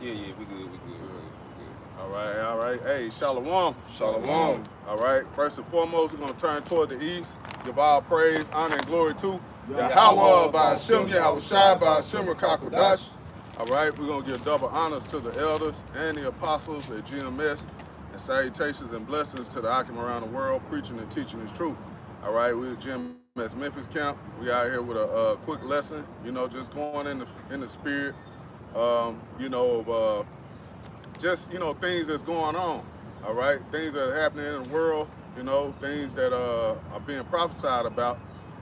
We good, we good. All right. Hey, Shalom. Shalom. All right. First and foremost, we're going to turn toward the east. Give all praise, honor, and glory to Yahweh by Hashem, Yahweh Shai by Hashem Rakakodash. All right. We're going to give double honors to the elders and the apostles at GMS, and salutations and blessings to the Akim around the world, preaching and teaching His truth. All right. We're at GMS Memphis camp. We out here with a quick lesson, just going in the spirit, of just, things that's going on, all right? Things that are happening in the world, things that are being prophesied about.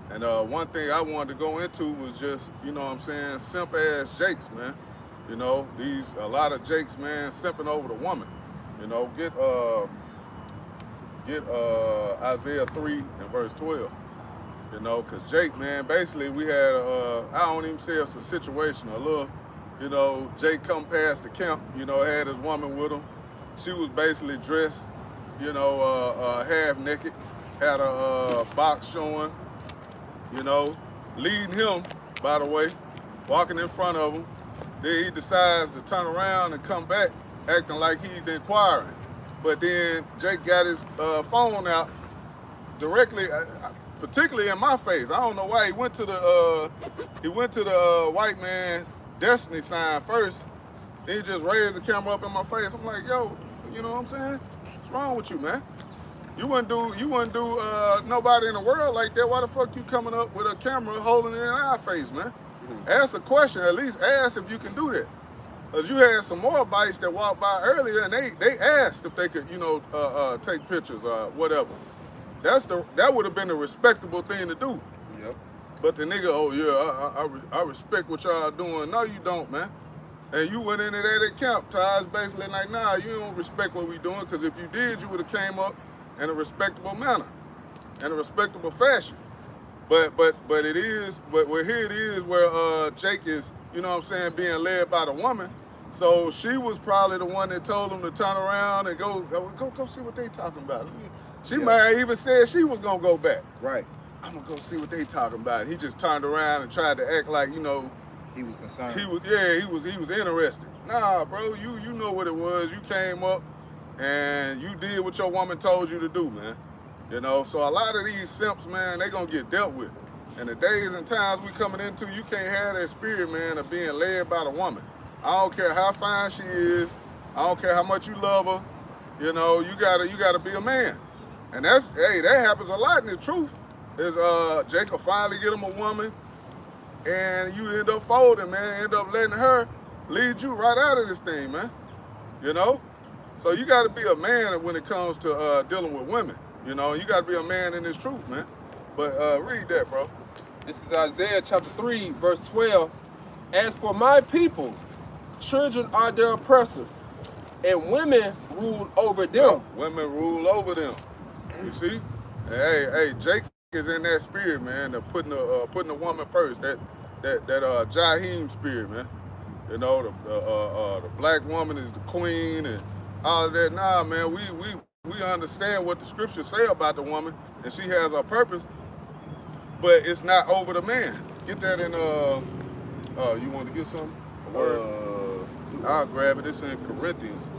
And one thing I wanted to go into was just, simp-ass Jakes, man. A lot of Jakes, man, simping over the woman. Get Isaiah 3 and verse 12. Because Jake, man, basically we had, I don't even say it's a situation, a little, Jake come past the camp, had his woman with him. She was basically dressed, half naked, had a box showing, leading him, by the way, walking in front of him. Then he decides to turn around and come back, acting like he's inquiring. But then Jake got his phone out directly, particularly in my face. I don't know why he went to the white man Destiny sign first. Then he just raised the camera up in my face. I'm like, yo, you know what I'm saying? What's wrong with you, man? You wouldn't do nobody in the world like that. Why the fuck you coming up with a camera holding it in our face, man? Ask a question, at least ask if you can do that. Cause you had some more bites that walked by earlier and they asked if they could, take pictures or whatever. That would have been a respectable thing to do. Yep. But the nigga, oh yeah, I respect what y'all doing. No, you don't, man. And you went in there at camp, Ty's basically like, nah, you don't respect what we doing, because if you did, you would have came up in a respectable manner, in a respectable fashion. But here it is where Jake is, being led by the woman. So she was probably the one that told him to turn around and go see what they talking about. She might have even said she was gonna go back. Right. I'm gonna go see what they talking about. He just turned around and tried to act like, he was concerned. he was interested. Nah, bro, you know what it was. You came up and you did what your woman told you to do, man. So a lot of these simps, man, they gonna get dealt with. And the days and times we coming into, you can't have that spirit, man, of being led by the woman. I don't care how fine she is. I don't care how much you love her. You gotta be a man. And that happens a lot in the truth. Is Jacob finally get him a woman, and you end up folding, man. End up letting her lead you right out of this thing, man. So you got to be a man when it comes to dealing with women. You got to be a man in this truth, man. But read that, bro. This is Isaiah chapter 3, verse 12. As for my people, children are their oppressors, and women rule over them. Women rule over them. You see? Hey, Jake is in that spirit, man, of putting the woman first. That Jahim spirit, man. The black woman is the queen and all of that. Nah, man, we understand what the scriptures say about the woman, and she has her purpose, but it's not over the man. Get that in you want to get something? I'll grab it. It's in Corinthians.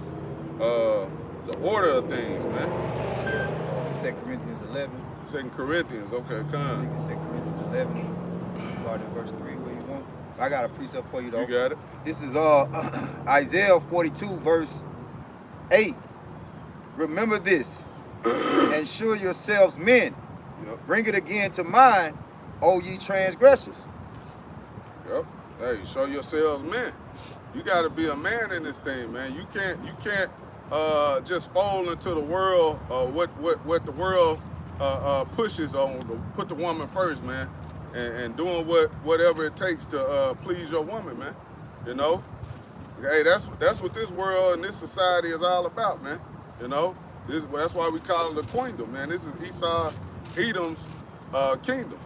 The order of things, man. Yeah, 2 Corinthians 11. 2 Corinthians, okay, come. I think it's 2 Corinthians 11. Start at verse 3 where you want. I got a precept for you though. You got it. This is Isaiah 42 verse 8. Remember this, and show yourselves men. Yep. Bring it again to mind, O ye transgressors. Yep. Hey, show yourselves men. You got to be a man in this thing, man. You can't just fall into the world, what the world pushes on, put the woman first, man, and doing whatever it takes to please your woman, man. Hey, that's what this world and this society is all about, man. That's why we call it a queendom, man. This is Esau, Edom's kingdom,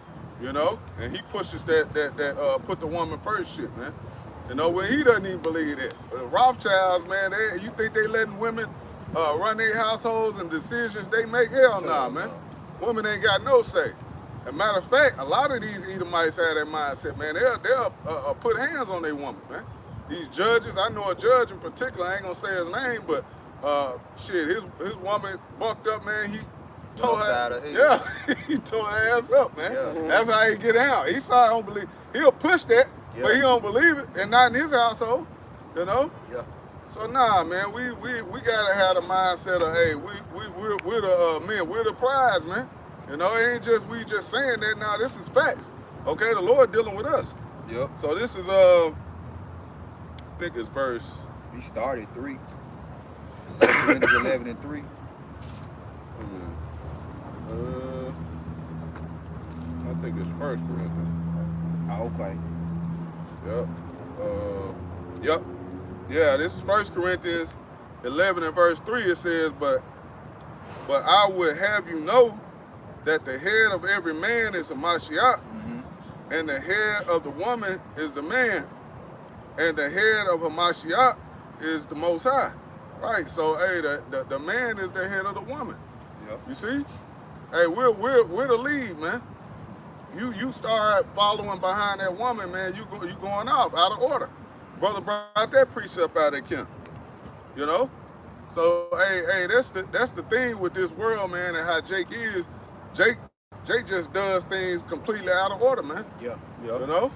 and he pushes that put the woman first shit, man. When he doesn't even believe that. Rothschilds, man, you think they letting women run their households and decisions they make? Hell nah, man. Women ain't got no say. As a matter of fact, a lot of these Edomites have that mindset, man. They'll put hands on their woman, man. these judges. I know a judge in particular. I ain't gonna say his name, but shit, his woman bucked up, man. He tore upside her. her head. Yeah, he tore her ass up, man. Yeah. That's how he get out. He saw. I don't believe. He'll push that, Yeah. but he don't believe it, and not in his household. You know. Yeah. So nah, man, we gotta have the mindset of, hey, we're the men, we're the prize, man. You know, it ain't just we just saying that. Now this is facts. Okay, the Lord dealing with us. Yep. So this is I think it's verse. He started 3. 2 Corinthians 11 and 3. I think it's First Corinthians. Oh, okay. Yep. Yep. Yeah, this is 1 Corinthians 11 and verse 3. It says, but I would have you know that the head of every man is a Mashiach, and the head of the woman is the man, and the head of a Mashiach is the Most High. Right. So, hey, the man is the head of the woman. Yep. You see? Hey, we're the lead, man. You start following behind that woman, man. You going off out of order. Brother brought that precept out at camp, you know. So hey, that's the thing with this world, man, and how Jake is. Jake just does things completely out of order, man. Yeah. Yep. You know,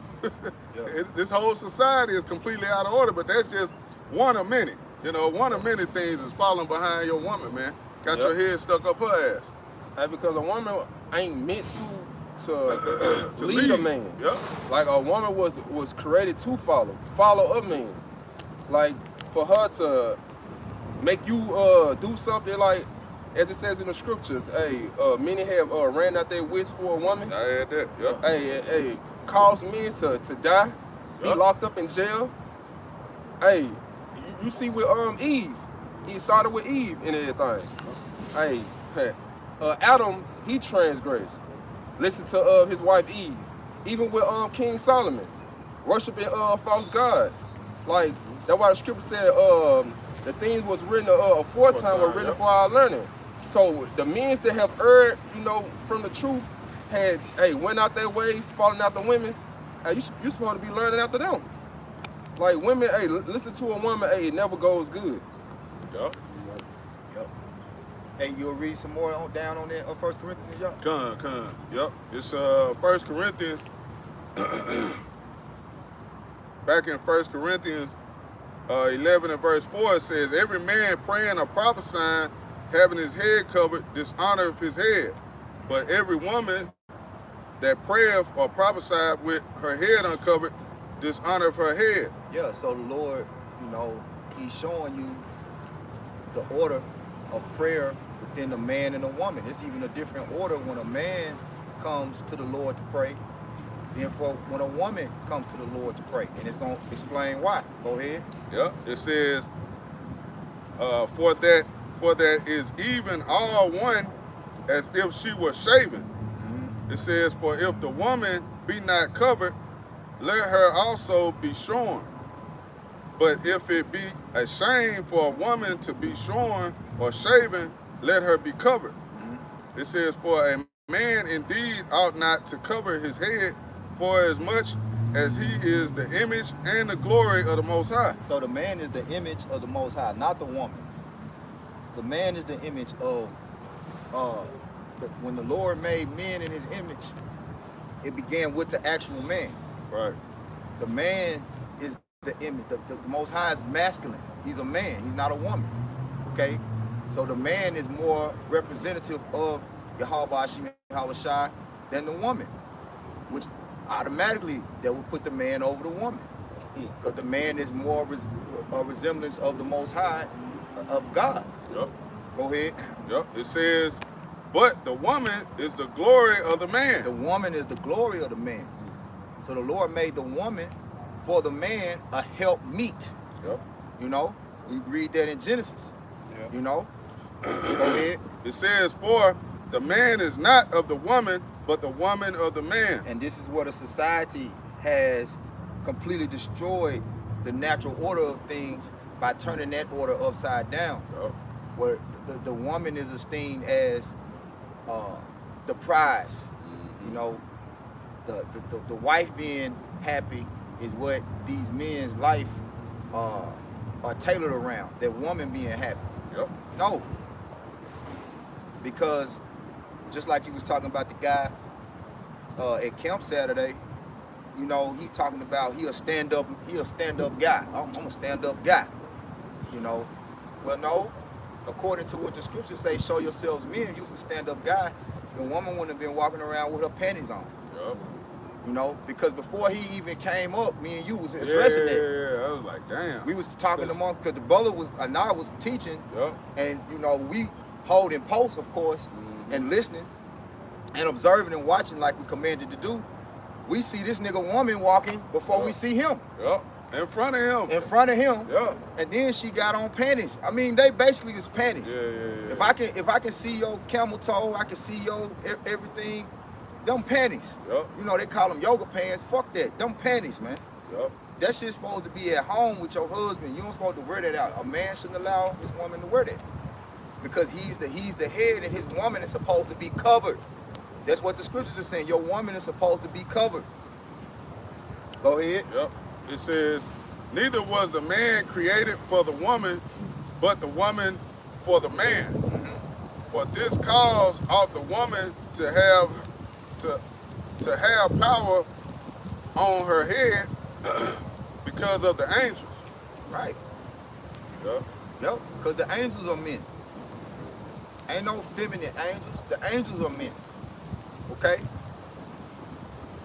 Yeah. This whole society is completely out of order, but that's just one of many. You know, one of many things is following behind your woman, man. Got Yep. your head stuck up her ass. Hey, because a woman ain't meant to lead a man. Yep. Like a woman was created to follow a man. Like for her to make you do something like, as it says in the scriptures, hey, many have ran out their wits for a woman. I had that. Yep. Hey, cause men to die, be Yup. locked up in jail. Hey, you see with Eve, he started with Eve and everything. Hey, Adam, he transgressed. Listen to his wife Eve. Even with King Solomon, worshiping false gods. Like that's why the scripture said the things was written aforetime were written Yep. for our learning. So the men that have erred, you know, from the truth, had went out their ways, following out the women's. Hey, you supposed to be learning after them. Like women, hey, listen to a woman, hey, it never goes good. Yep. Yep. Hey, you'll read some more down on that 1 Corinthians, y'all? Con. Yep. It's 1 Corinthians. Back in 1 Corinthians 11 and verse 4, it says, every man praying or prophesying, having his head covered, dishonoreth his head. But every woman that prayeth or prophesieth with her head uncovered, dishonoreth her head. Yeah, so the Lord, you know, he's showing you the order of prayer within the man and the woman. It's even a different order when a man comes to the Lord to pray than for when a woman comes to the Lord to pray. And it's going to explain why. Go ahead. Yep. It says, for that is even all one as if she were shaven. It says, for if the woman be not covered, let her also be shorn. But if it be a shame for a woman to be shorn or shaven, let her be covered. It says, for a man indeed ought not to cover his head, for as much as he is the image and the glory of the Most High. So the man is the image of the Most High, not the woman. The man is the image of, when the Lord made men in his image, it began with the actual man. Right. The man is the image. The Most High is masculine. He's a man. He's not a woman. Okay? So the man is more representative of Yahweh Hashem Yahushua than the woman, which automatically that would put the man over the woman, because the man is more a resemblance of the Most High, of God. Yep. Go ahead. Yep. It says, but the woman is the glory of the man. The woman is the glory of the man. So the Lord made the woman for the man a help meet. Yep. You know, we read that in Genesis. Yeah. You know, go ahead. It says, for the man is not of the woman, but the woman of the man. And this is what a society has completely destroyed the natural order of things by turning that order upside down. Yep. Where the woman is esteemed as the prize. You know, the wife being happy is what these men's life are tailored around that woman being happy. Yep. No. Because just like you was talking about the guy at camp Saturday, you know, he talking about he a stand-up guy. I'm a stand-up guy. You know. Well, no. According to what the scriptures say, show yourselves men, you was a stand-up guy, the woman wouldn't have been walking around with her panties on. Yep. You know, because before he even came up, me and you was addressing that. Yeah, I was like, damn. We was talking among, because the brother was, Anah was teaching, Yep. and you know, we holding posts, of course, and listening, and observing and watching like we commanded to do. We see this nigga woman walking before we see him. Yep. In front of him. In front of him. Yep. And then she got on panties. I mean, they basically is panties. Yeah. If I can see your camel toe, I can see your everything. Them panties. Yep. You know, they call them yoga pants. Fuck that. Them panties, man. Yep. That shit's supposed to be at home with your husband. You don't supposed to wear that out. A man shouldn't allow his woman to wear that. Because he's the head and his woman is supposed to be covered. That's what the scriptures are saying. Your woman is supposed to be covered. Go ahead. Yep. It says, neither was the man created for the woman, but the woman for the man. For this cause ought the woman to have power on her head because of the angels. Right. Yep. Yep. Because the angels are men. Ain't no feminine angels. The angels are men. Okay?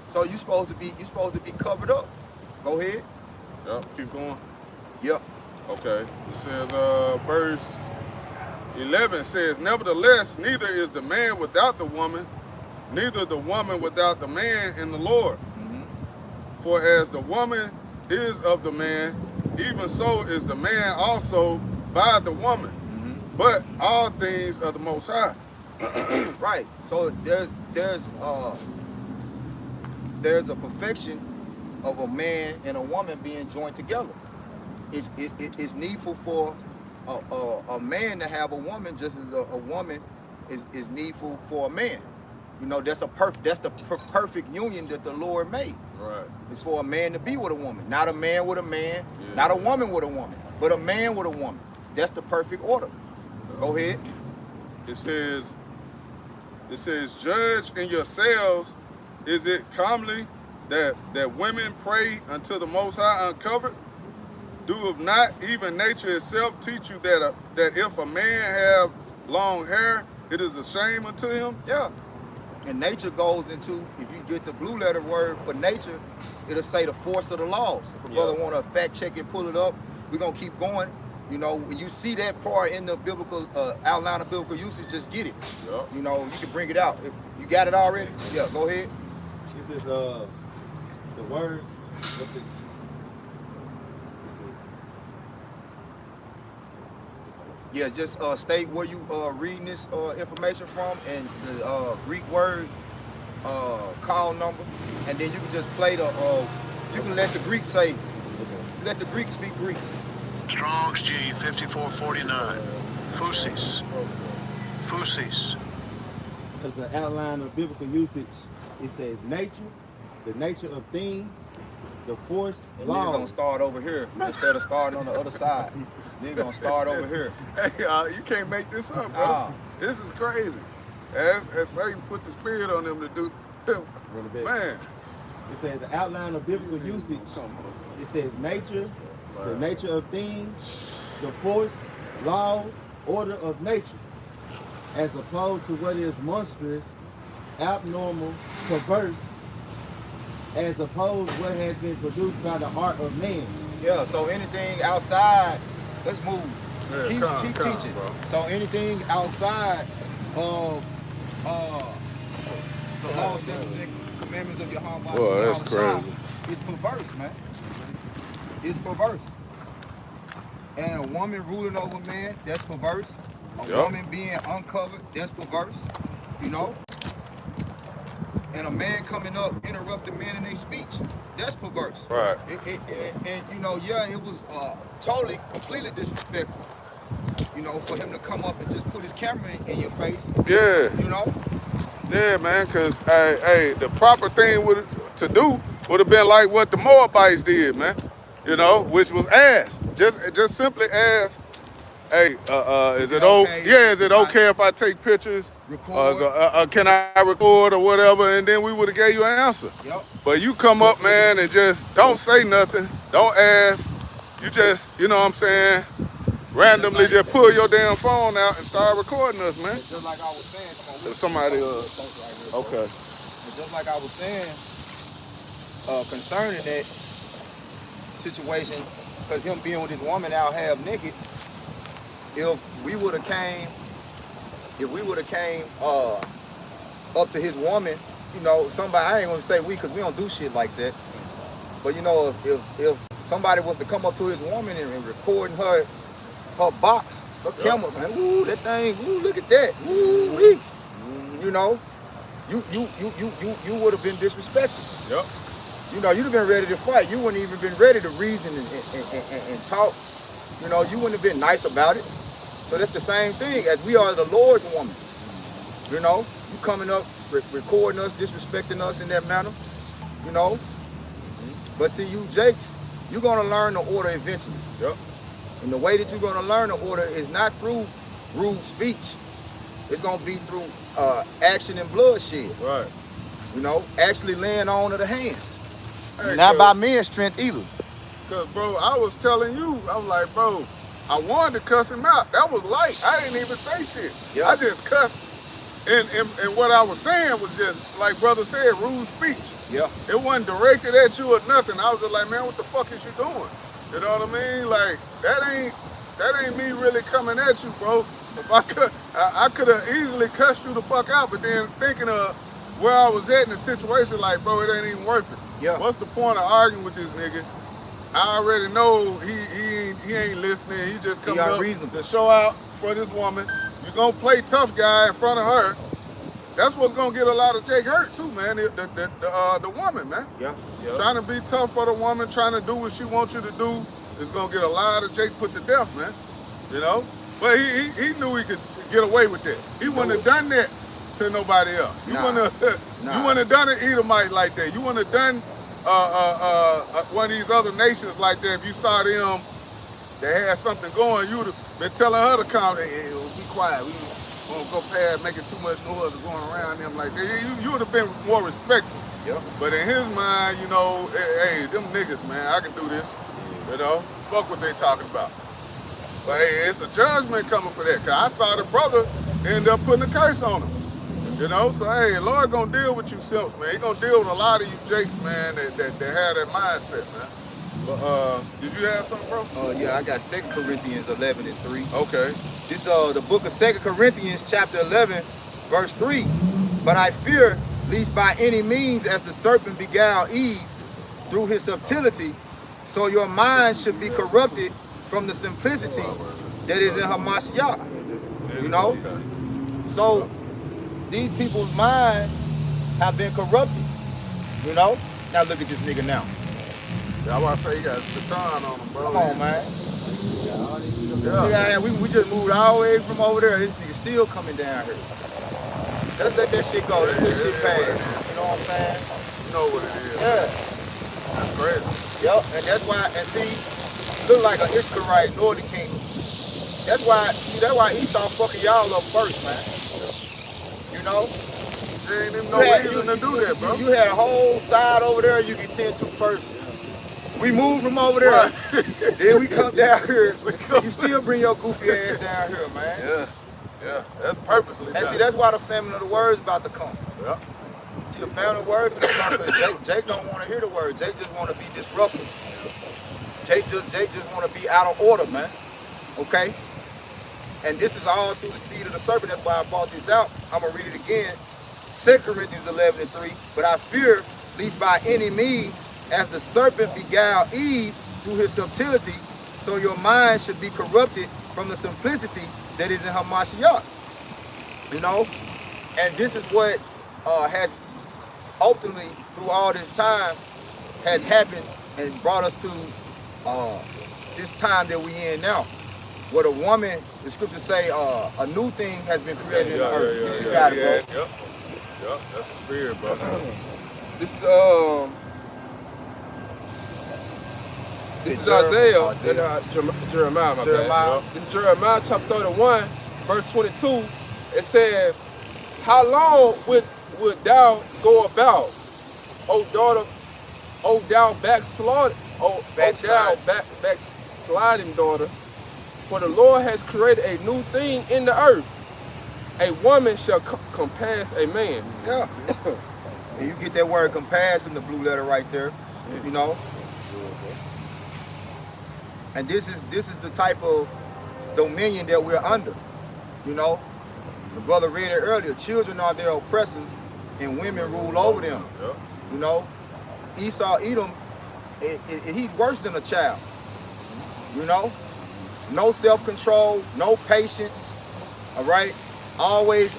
So you supposed to be covered up. Go ahead. Yep. Keep going. Yep. Okay. It says, verse 11 says, nevertheless, neither is the man without the woman, neither the woman without the man in the Lord. For as the woman is of the man, even so is the man also by the woman. But all things are the Most High. Right. So there's a perfection of a man and a woman being joined together. It's needful for a man to have a woman, just as a woman is needful for a man. You know, that's the perfect union that the Lord made. Right. It's for a man to be with a woman, not a man with a man, not a woman with a woman, but a man with a woman. That's the perfect order. Go ahead. It says, judge in yourselves, is it comely that women pray unto the Most High uncovered? Doeth not even nature itself teach you that if a man have long hair, it is a shame unto him? Yeah. And nature goes into, if you get the blue letter word for nature, it'll say the force of the laws. If a brother want to fact check and pull it up, we're going to keep going. You know, when you see that part in the biblical outline of biblical usage, just get it. Yep. You know, you can bring it out. If you got it already? Yeah, go ahead. This is the word. Yeah, just state where you reading this information from and the Greek word call number, and then you can just play the. You can let the Greek say. Let the Greek speak Greek. Strong's G 5449. Phusis. Because the outline of biblical usage, it says nature, the nature of things, the force, And you're gonna laws. start over here instead of starting on the other side. You're gonna start over here. Hey, you can't make this up, bro. Ah. This is crazy. As Satan put the spirit on them to do, man. It says the outline of biblical usage, it says nature, the nature of things, the force, laws, order of nature, as opposed to what is monstrous, abnormal, perverse, as opposed to what has been produced by the art of man. Yeah. So anything outside, let's move. Yeah, keep come, teaching. bro. So anything outside of the laws, statutes, and commandments of Yahweh, Boy, that's crazy. It's perverse, man. It's perverse. And a woman ruling over man, that's perverse. A Yep. woman being uncovered, that's perverse. You know? And a man coming up interrupting men in their speech, that's perverse. Right. And you know, yeah, it was totally, completely disrespectful. You know, for him to come up and just put his camera in your face. Yeah. You know? Yeah, man, because, hey, the proper thing to do would have been like what the Moabites did, man. you know, which was ask. Just simply ask, hey, is it okay? Yeah, is it okay if I take pictures? Record. Can I record or whatever? And then we would have gave you an answer. Yep. But you come up, man, and just don't say nothing. Don't ask. You just, you know what I'm saying, randomly just pull your damn phone out and start recording us, man. Just like I was saying, come on. Somebody, okay. Just like I was saying, concerning that situation, because him being with his woman out half naked, if we would have came up to his woman, you know, somebody, I ain't gonna say we, because we don't do shit like that, but you know, if somebody was to come up to his woman and recording her box, her camera, man, ooh, that thing, ooh, look at that, ooh, wee. You know, you would have been disrespected. Yep. You know, you'd have been ready to fight. You wouldn't even been ready to reason and talk. You know, you wouldn't have been nice about it. So that's the same thing as we are the Lord's woman. You know, you coming up, recording us, disrespecting us in that manner. You know, but see, you Jakes, you're gonna learn the order eventually. Yep. And the way that you're gonna learn the order is not through rude speech. It's gonna be through action and bloodshed. Right. You know, actually laying on of the hands. Hey, Not by men's strength either. Cause bro, I was telling you, I was like, bro, I wanted to cuss him out. That was light. I didn't even say shit. Yeah. I just cussed. And what I was saying was just, like brother said, rude speech. Yeah. It wasn't directed at you or nothing. I was just like, man, what the fuck is you doing? You know what I mean? Like, that ain't me really coming at you, bro. If I could have easily cussed you the fuck out, but then thinking of where I was at in the situation, like, bro, it ain't even worth it. Yeah. What's the point of arguing with this nigga? I already know he ain't listening. He just coming up unreasonable. to show out for this woman. You gonna play tough guy in front of her. That's what's gonna get a lot of Jake hurt too, man. The woman, man. Yeah. Yeah. Trying to be tough for the woman, trying to do what she wants you to do, is gonna get a lot of Jake put to death, man. You know? But he knew he could get away with that. He wouldn't have done that to nobody else. You wouldn't have done an Edomite like that. You wouldn't have done one of these other nations like that. If you saw them, they had something going, you would have been telling her to calm down. Hey, be quiet. We won't go past making too much noise or going around them like that. You would have been more respectful. Yep. But in his mind, you know, hey, them niggas, man, I can do this. You know, fuck what they talking about. But hey, it's a judgment coming for that. Cause I saw the brother end up putting a curse on him. You know, so hey, Lord gonna deal with you simps, man. He gonna deal with a lot of you Jakes, man, that have that mindset, man. But did you have something, bro? Yeah, I got 2 Corinthians 11 and 3. Okay. This the book of 2 Corinthians chapter 11, verse 3. But I fear, lest by any means as the serpent beguiled Eve through his subtlety, so your mind should be corrupted from the simplicity that is in Hamashiach. You know? So these people's minds have been corrupted. You know? Now look at this nigga now. Yeah, I want to say you got Satan on him, bro. Come on, man. Yeah, we just moved all the way from over there. This nigga still coming down here. Let's let that shit go. Let that shit pass. You know what I'm saying? You know what it is. Yeah. That's crazy. Yep, and that's why, and see, look like an Ishkarite, Northern Kingdom. That's why Esau fucking y'all up first, man. You know? There ain't even no reason to do that, bro. You had a whole side over there you can tend to first. We moved from over there. Right. Then we come down here. You still bring your goofy ass down here, man. Yeah. That's purposely done. And see, that's why the famine of the word is about to come. Yeah. See, the famine of the word is about to come. Jake don't want to hear the word. Jake just want to be disruptive. Jake just want to be out of order, man. Okay? And this is all through the seed of the serpent. That's why I brought this out. I'm going to read it again. 2 Corinthians 11 and 3. But I fear, lest by any means, as the serpent beguiled Eve through his subtlety, so your mind should be corrupted from the simplicity that is in Hamashiach. You know? And this is what has ultimately, through all this time, has happened and brought us to this time that we in now. Where the woman, the scriptures say, a new thing has been created in the earth. You got it, bro. Yep, that's the spirit, bro. This is This is Jeremiah. Isaiah and Jeremiah, my Jeremiah. bad. This is Jeremiah chapter 31, verse 22. It said, how long would thou go about, O daughter, O thou backsliding daughter? For the Lord has created a new thing in the earth. A woman shall compass a man. Yeah. And you get that word compass in the blue letter right there, you know. And this is the type of dominion that we're under, you know. The brother read it earlier. Children are their oppressors, and women rule over them. Yeah. You know, Esau, Edom, he's worse than a child. You know, no self-control, no patience. All right, always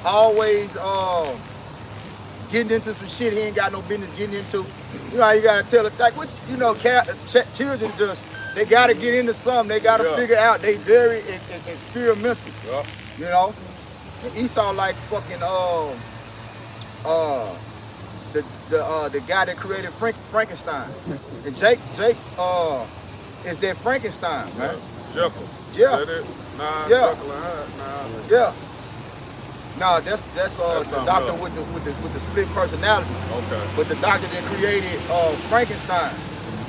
getting into some shit he ain't got no business getting into. You know how you gotta tell it, like, what, you know, children just, they gotta get into something. They gotta figure out. They very experimental. Yeah. You know, and Esau like fucking the guy that created Frankenstein. And Jake is that Frankenstein, man. Jekyll. Yeah. Is that it? Nah, Yeah. Jekyll and Hyde. Nah. Yeah. No, that's the something doctor else. with the split personality. Okay. But the doctor that created Frankenstein.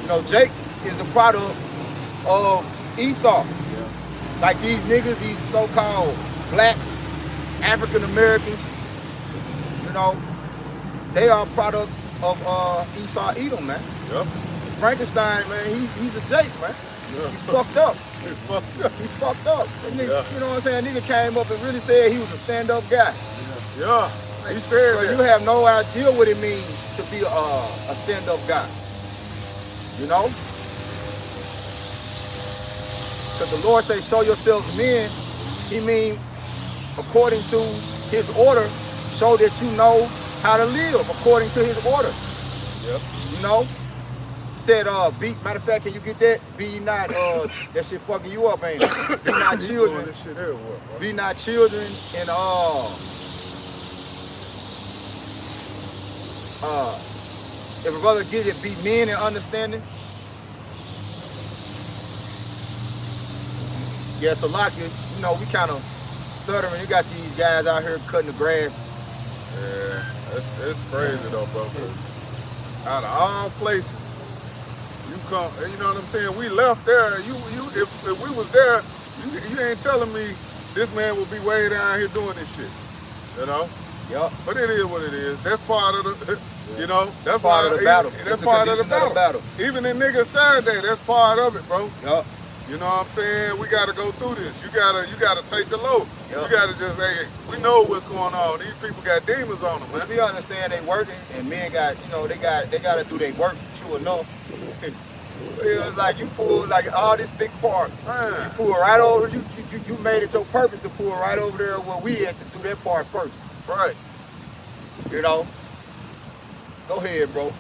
You know, Jake is the product of Esau. Yeah. Like these niggas, these so-called blacks, African Americans, you know, they are a product of Esau Edom, man. Yep. Frankenstein, man, he's a Jake, man. Yeah. He fucked up. It's fucked up. He fucked up. That nigga, Yeah. you know what I'm saying? Nigga came up and really said he was a stand-up guy. Yeah. He said So that. you have no idea what it means to be a stand-up guy. You know? Because the Lord says, show yourselves men. He mean, according to his order, show that you know how to live according to his order. Yep. You know? Said, matter of fact, can you get that? Be ye not, that shit fucking you up, ain't it? Be not He doing children. this shit here, what, bro? Be not children and if a brother get it, be men in understanding. Yeah, so like it, you know, we kind of stuttering. You got these guys out here cutting the grass. Yeah, it's crazy though, bro. 'Cause out of all places, you come, you know what I'm saying? We left there. If we was there, you ain't telling me this man would be way down here doing this shit. You know? Yup. But it is what it is. That's part of the, you know, that's part of the battle. That's It's a part of the condition of the battle. Even in niggas side day, that's part of it, bro. Yup. You know what I'm saying? We gotta go through this. You gotta take the load. Yep. You gotta just, hey, we know what's going on. These people got demons on them, man. Which we understand they working, and men got, you know, they gotta do their work, true enough. You know, it's like you pull like all this big part. Man. You pull right over, you made it your purpose to pull right over there where we had to do that part first. Right. You know? Go ahead, bro.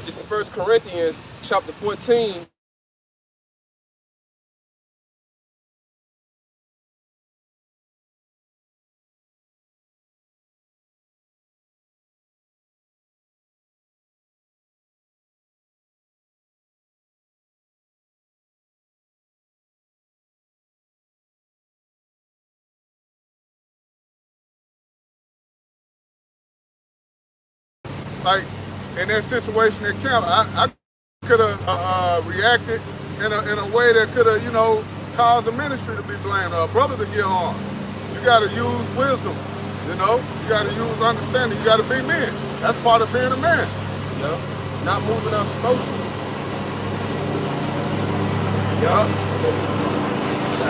It's in 1 Corinthians chapter 14. Like in that situation at camp, I could have reacted in a way that could have, you know, caused the ministry to be blamed, or a brother to get harmed. You got to use wisdom, you know. You got to use understanding. You got to be men. That's part of being a man. You know? Not moving up emotions. Yeah.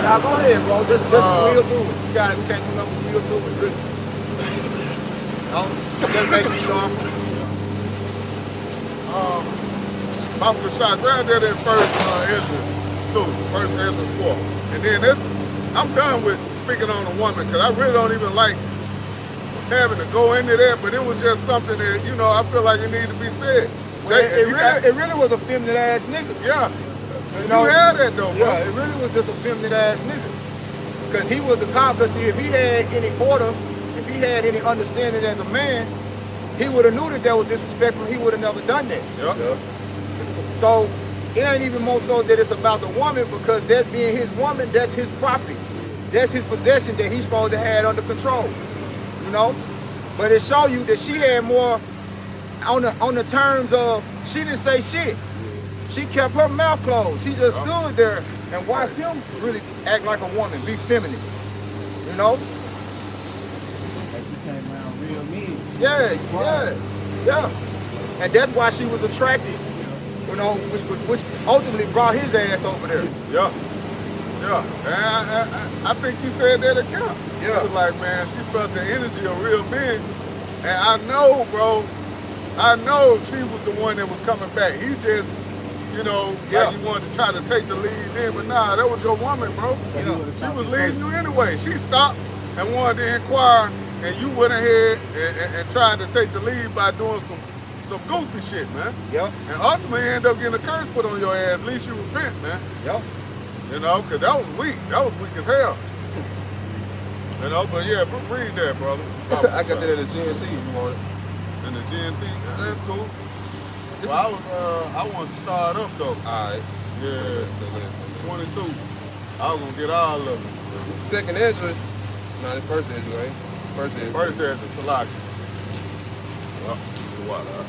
Now go ahead, bro. Just wheel through it. You got it. We can't do nothing. Wheel through it. Good. No, just make it sharp. Papa Rashad, grab that in first Ezra 2, first Ezra 4. And then this, I'm done with speaking on a woman, because I really don't even like having to go into that, but it was just something that, you know, I feel like it needed to be said. Well, it really was a feminine ass nigga. Yeah. You know, you had that though, bro. Yeah, it really was just a feminine ass nigga. Because he was the cop. Because if he had any order, if he had any understanding as a man, he would have knew that was disrespectful. He would have never done that. Yeah. So it ain't even more so that it's about the woman, because that being his woman, that's his property. That's his possession that he's supposed to have under control. You know? But it show you that she had more on the terms of, she didn't say shit. She kept her mouth closed. She just stood there and watched him really act like a woman, be feminine. You know? And she came around real mean. Yeah. And that's why she was attracted, you know, which ultimately brought his ass over there. Yeah. And I think you said that account. Yeah. It was like, man, she felt the energy of real men. And I know, bro, she was the one that was coming back. He just, you know, like he wanted to try to take the lead in, but nah, that was your woman, bro. She was leading you anyway. She stopped and wanted to inquire, and you went ahead and tried to take the lead by doing some goofy shit, man. Yep. And ultimately, you end up getting a curse put on your ass. At least you repent, man. Yep. You know, because that was weak. That was weak as hell. You know, but yeah, read that, brother. I got that at the GNC if you want it. And the GNT, that's cool. This Well, I want to start up though. Alright. Yeah, 22. I was gonna get all of it. This is second address. No, this first address, right? First address. First there's the Salaki. Well, the water.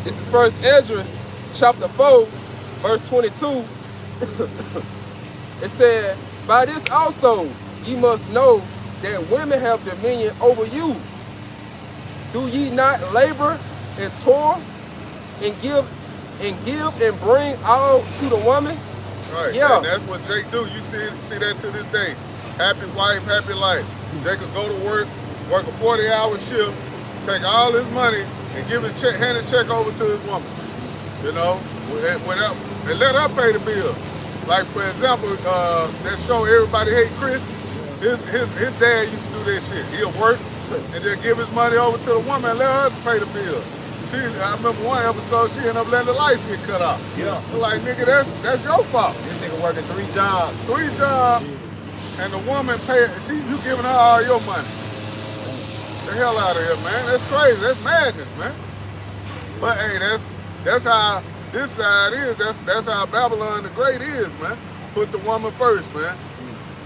This is first address, chapter 4, verse 22. It said, by this also ye must know that women have dominion over you. Do ye not labor and toil and give and bring all to the woman? Right. Yeah. And that's what Jake do. You see that to this day. Happy wife, happy life. Jake could go to work a 40-hour shift, take all his money, and hand his check over to his woman. You know, and let her pay the bill. Like for example, that show Everybody Hate Chris. His dad used to do that shit. He'll work and then give his money over to the woman and let her pay the bill. I remember one episode, she ended up letting the lights get cut off. Yeah. I'm like, nigga, that's your fault. This nigga working 3 jobs. 3 jobs, and the woman you giving her all your money. The hell out of here, man. That's crazy. That's madness, man. But hey, that's how this side is. That's how Babylon the Great is, man. Put the woman first, man.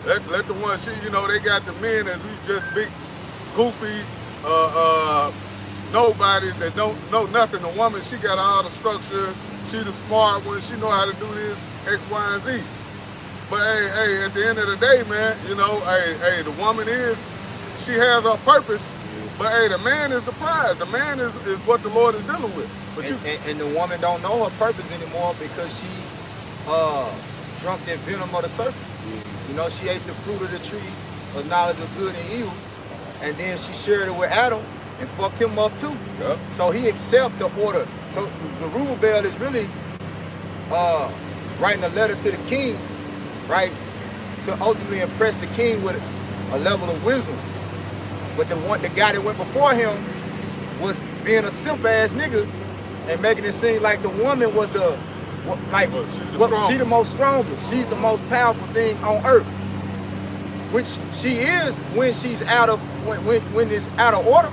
Let the one, they got the men as we just big, goofy, nobodies that don't know nothing. The woman, she got all the structure. She the smart one. She know how to do this, X, Y, and Z. But hey, at the end of the day, man, the woman she has her purpose. But hey, the man is the prize. The man is what the Lord is dealing with. But and the woman don't know her purpose anymore because she drunk that venom of the serpent. You know, she ate the fruit of the tree of knowledge of good and evil, and then she shared it with Adam and fucked him up too. Yep. So he accepted the order. So Zerubbabel is really writing a letter to the king, right, to ultimately impress the king with a level of wisdom. But the guy that went before him was being a simp ass nigga and making it seem like the woman was she the most strongest. She's the most powerful thing on earth. Which she is when she's out of when it's out of order.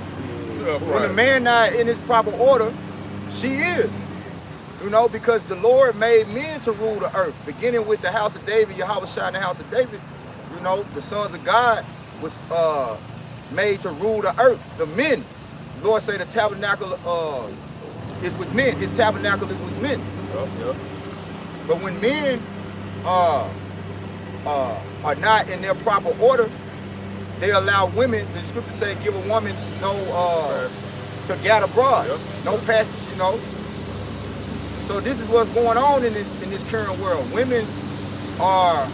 Yeah, right. When the man not in his proper order, she is. You know, because the Lord made men to rule the earth, beginning with the house of David, Yahweh Shai in the house of David. You know, the sons of God was made to rule the earth. The men, the Lord say the tabernacle is with men. His tabernacle is with men. Yep. But when men are not in their proper order, they allow women, the scripture say, give a woman no to gather abroad, no passage, you know. So this is what's going on in this current world. Women are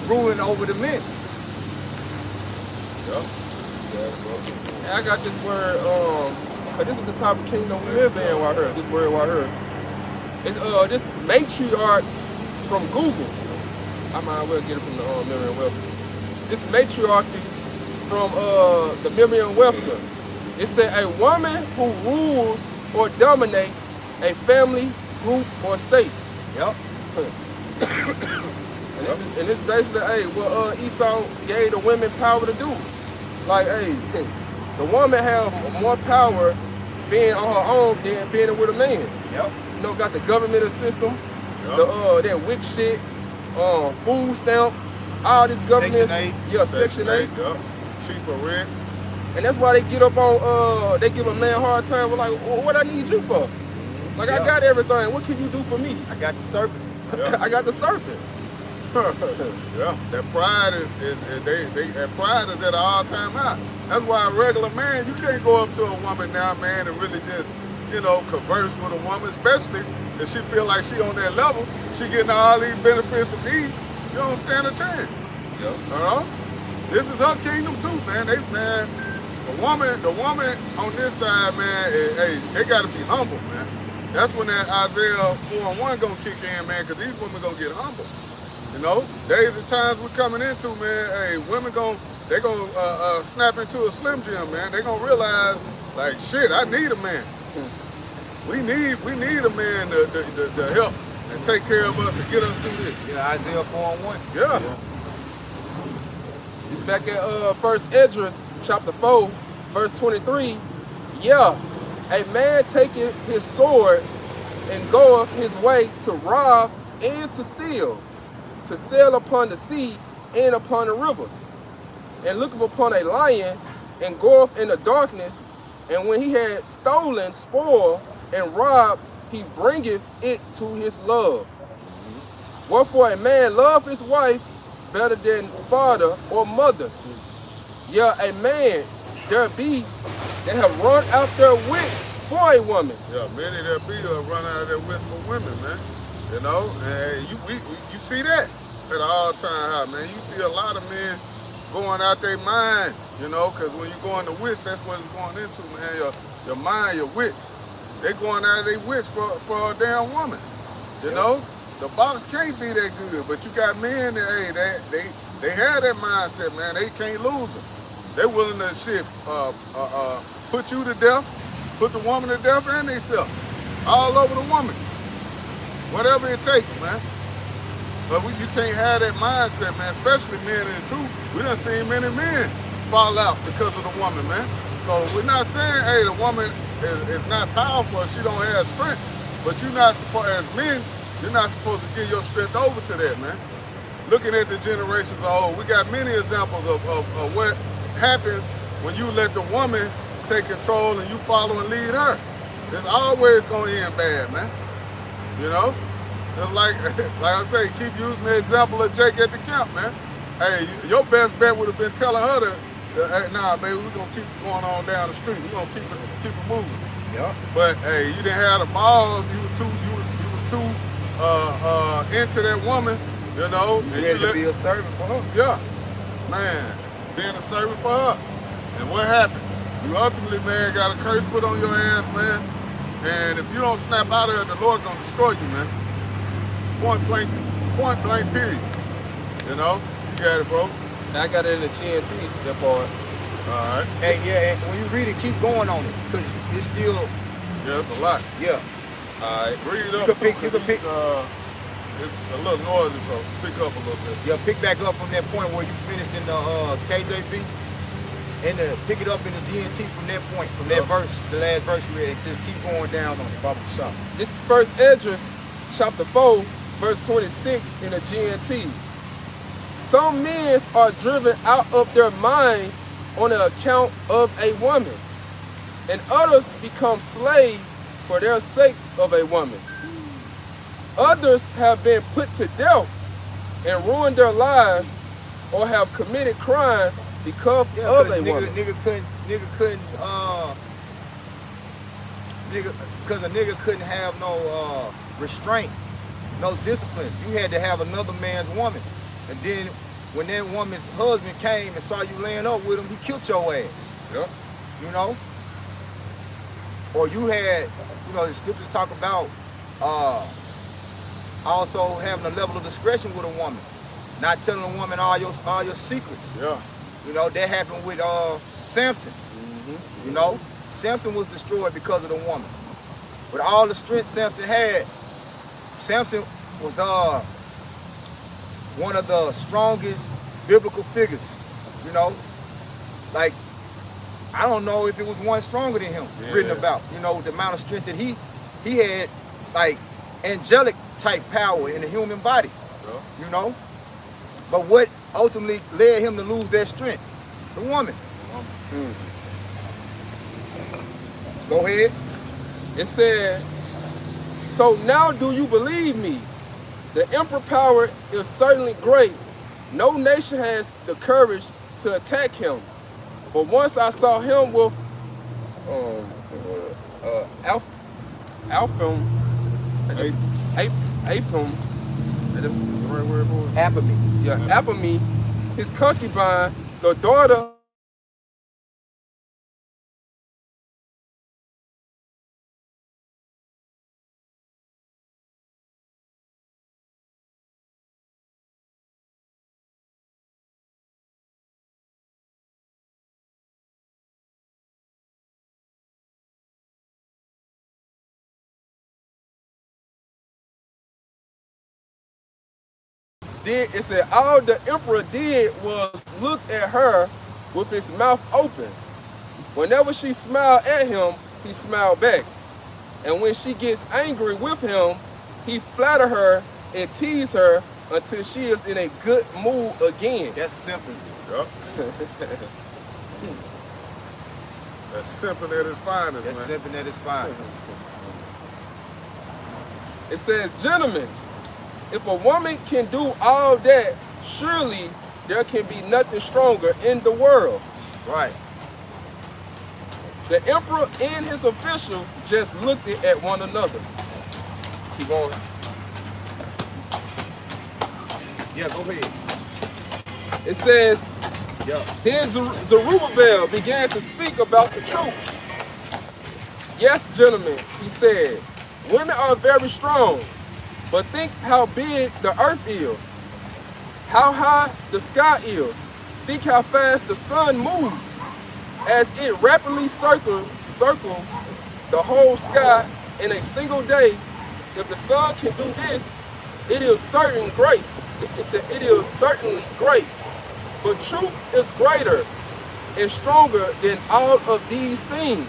ruling over the men. And I got this word, this is the type of kingdom we live in right here, this word right here. It's this matriarch from Google. I might as well get it from the Merriam-Webster. This matriarchy from the Merriam-Webster. It said a woman who rules or dominates a family, group, or state. Yep. And it's basically, what Esau gave the women power to do. Like, the woman have more power being on her own than being with a man. Yep. You know, got the government system, Yep. that WIC shit, food stamp, all this government. Section 8. Yeah, Section 8. Yep. Cheaper rent. And that's why they get up on, they give a man a hard time. We're like, well, what I need you for? Like, I Yeah. got everything. What can you do for me? I got the serpent. Yeah. I got the serpent. Yeah, that pride that pride is at an all-time high. That's why a regular man, you can't go up to a woman now, man, and really just, converse with a woman, especially if she feel like she on that level, she getting all these benefits from me, you don't stand a chance. Yeah. This is her kingdom too, man. The woman on this side, man, they gotta be humble, man. That's when that Isaiah 4:1 gonna kick in, man, because these women gonna get humble. Days and times we're coming into, man, women they gonna snap into a Slim Jim, man. They gonna realize, like, shit, I need a man. We need a man to help and take care of us and get us through this. Yeah, Isaiah 4:1. Yeah. It's back at 1 Esdras, chapter 4, verse 23. Yeah, a man taketh his sword and goeth his way to rob and to steal, to sail upon the sea and upon the rivers, and looketh upon a lion and goeth in the darkness, and when he had stolen spoil and robbed, he bringeth it to his love. Wherefore a man love his wife better than father or mother. Yeah, a man there be that have run out their wits for a woman. Yeah, many there be run out of their wits for women, man. And you see that at an all-time high, man. You see a lot of men going out their mind, because when you go into wits, that's what it's going into, man. Your mind, your wits. They going out of their wits for a damn woman, The box can't be that good, but you got men that, they have that mindset, man. They can't lose them. They're willing to put you to death, put the woman to death and themselves. All over the woman. Whatever it takes, man. But you can't have that mindset, man, especially men in the truth. We done seen many men fall out because of the woman, man. So we're not saying, hey, the woman is not powerful, she don't have strength, but you're not supposed, as men, you're not supposed to give your strength over to that, man. Looking at the generations of old, we got many examples of what happens when you let the woman take control and you follow and lead her. It's always going to end bad, man. It's like I say, keep using the example of Jake at the camp, man. Hey, your best bet would have been telling her hey, nah, baby, we're going to keep going on down the street. We're going to keep it moving. Yeah. But, hey, you didn't have the balls. You was too into that woman, You and had to be a servant for her. Yeah, man, being a servant for her. And what happened? You ultimately, man, got a curse put on your ass, man. And if you don't snap out of it, the Lord gonna destroy you, man. Point blank, period. You got it, bro. I got it in the GNT, that part. All right. And when you read it, keep going on it, because it's still, Yeah, it's a lot. yeah. All right. Read up. You can too, 'cause pick- it's a little noisy, so speak up a little bit. Yeah, pick back up from that point where you finished in the KJV, and pick it up in the GNT from that point, from that verse, the last verse you read, and just keep going down on it, Baba Shop. This is 1 Esdras, chapter 4, verse 26 in the GNT. Some men are driven out of their minds on the account of a woman, and others become slaves for their sakes of a woman. Others have been put to death and ruined their lives, or have committed crimes because of a woman. Because a nigga couldn't have no restraint, no discipline. You had to have another man's woman. And then when that woman's husband came and saw you laying up with him, he killed your ass. Yeah. Or you had, the scriptures talk about also having a level of discretion with a woman, not telling a woman all your secrets. Yeah. That happened with Samson. Samson was destroyed because of the woman. With all the strength Samson had, Samson was one of the strongest biblical figures. Like I don't know if it was one stronger than him written about. You know, the amount of strength that he had, like angelic type power in the human body. You know, but what ultimately led him to lose that strength? The woman. Go ahead. It said, so now do you believe me? The emperor power is certainly great. No nation has the courage to attack him. But once I saw him with Apam, that's the right word for it? Apame. Yeah, Apame, his concubine, the daughter did, it said, all the emperor did was look at her with his mouth open. Whenever she smiled at him, he smiled back. And when she gets angry with him, he flatter her and tease her until she is in a good mood again. That's simple. Yup. That's simple at its finest, That's man. simple at its finest. It says, gentlemen, if a woman can do all that, surely there can be nothing stronger in the world. Right. The emperor and his official just looked at one another. Keep going. Yeah, go ahead. It says, Yeah. then Zerubbabel began to speak about the truth. Yes, gentlemen, he said, women are very strong, but think how big the earth is, how high the sky is. Think how fast the sun moves as it rapidly circles the whole sky in a single day. If the sun can do this, it is certain great. It said it is certainly great. But truth is greater and stronger than all of these things.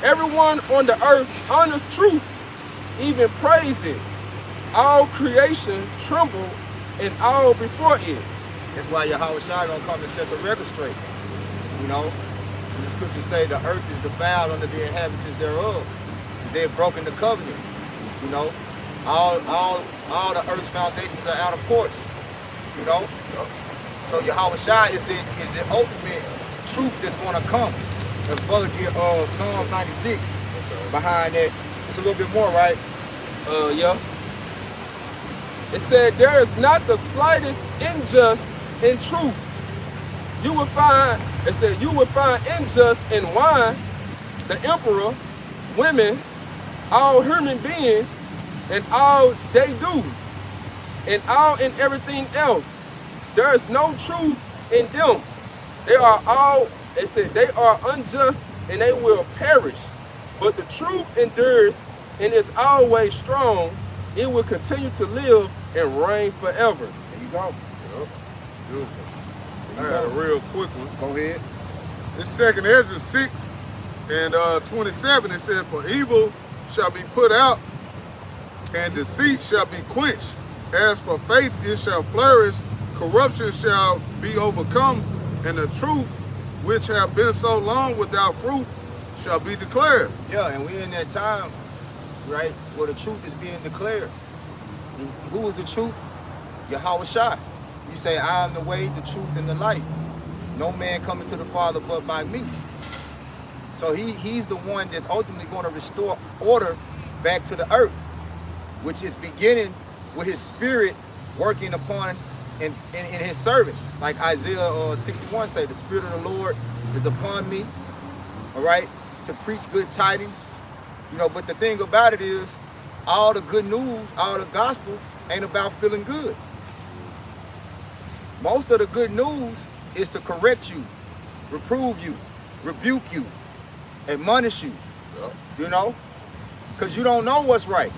Everyone on the earth honors truth, even praise it. All creation tremble and all before it. That's why Yahweh Shai gonna come and set the record straight. You know, the scriptures say the earth is defiled under the inhabitants thereof. They have broken the covenant. You know, all the earth's foundations are out of courts. You know, so Yahweh Shai is the ultimate truth that's gonna come. The brother get Psalm 96 behind that. It's a little bit more, right? Yeah. It said there is not the slightest injustice in truth. You will find, it said you will find injustice in wine, the emperor, women, all human beings, and all they do, and all in everything else. There is no truth in them. They are all, it said they are unjust and they will perish. But the truth endures and is always strong. It will continue to live and reign forever. There you go. Yup. It's beautiful. I got a real quick one. Go ahead. This second Ezra 6 and 27, it says, for evil shall be put out, and deceit shall be quenched. As for faith, it shall flourish, corruption shall be overcome, and the truth, which have been so long without fruit, shall be declared. Yeah, and we're in that time, right, where the truth is being declared. And who is the truth? Yahweh Shai. You say, I am the way, the truth, and the life. No man coming to the Father but by me. So he's the one that's ultimately going to restore order back to the earth, which is beginning with his spirit working upon in his service. Like Isaiah 61 say, the spirit of the Lord is upon me, all right, to preach good tidings. You know, but the thing about it is, all the good news, all the gospel ain't about feeling good. Most of the good news is to correct you, reprove you, rebuke you, admonish you, you know, because you don't know what's right.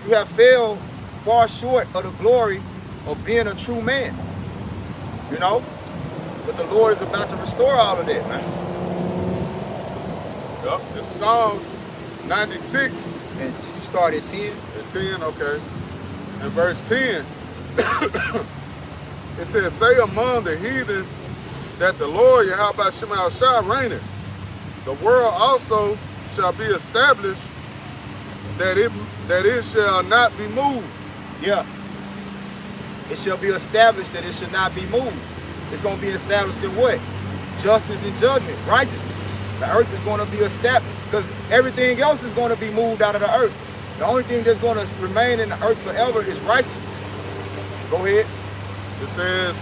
You have failed far short of the glory of being a true man, you know, but the Lord is about to restore all of that, man. Yup. It's Psalms 96 And you start at 10. and 10, okay. And verse 10, it says, say among the heathen that the Lord Yahweh Shema Shah reigneth. The world also shall be established, that it shall not be moved. Yeah. It shall be established that it should not be moved. It's going to be established in what? Justice and judgment, righteousness. The earth is going to be established because everything else is going to be moved out of the earth. The only thing that's going to remain in the earth forever is righteousness. Go ahead. It says,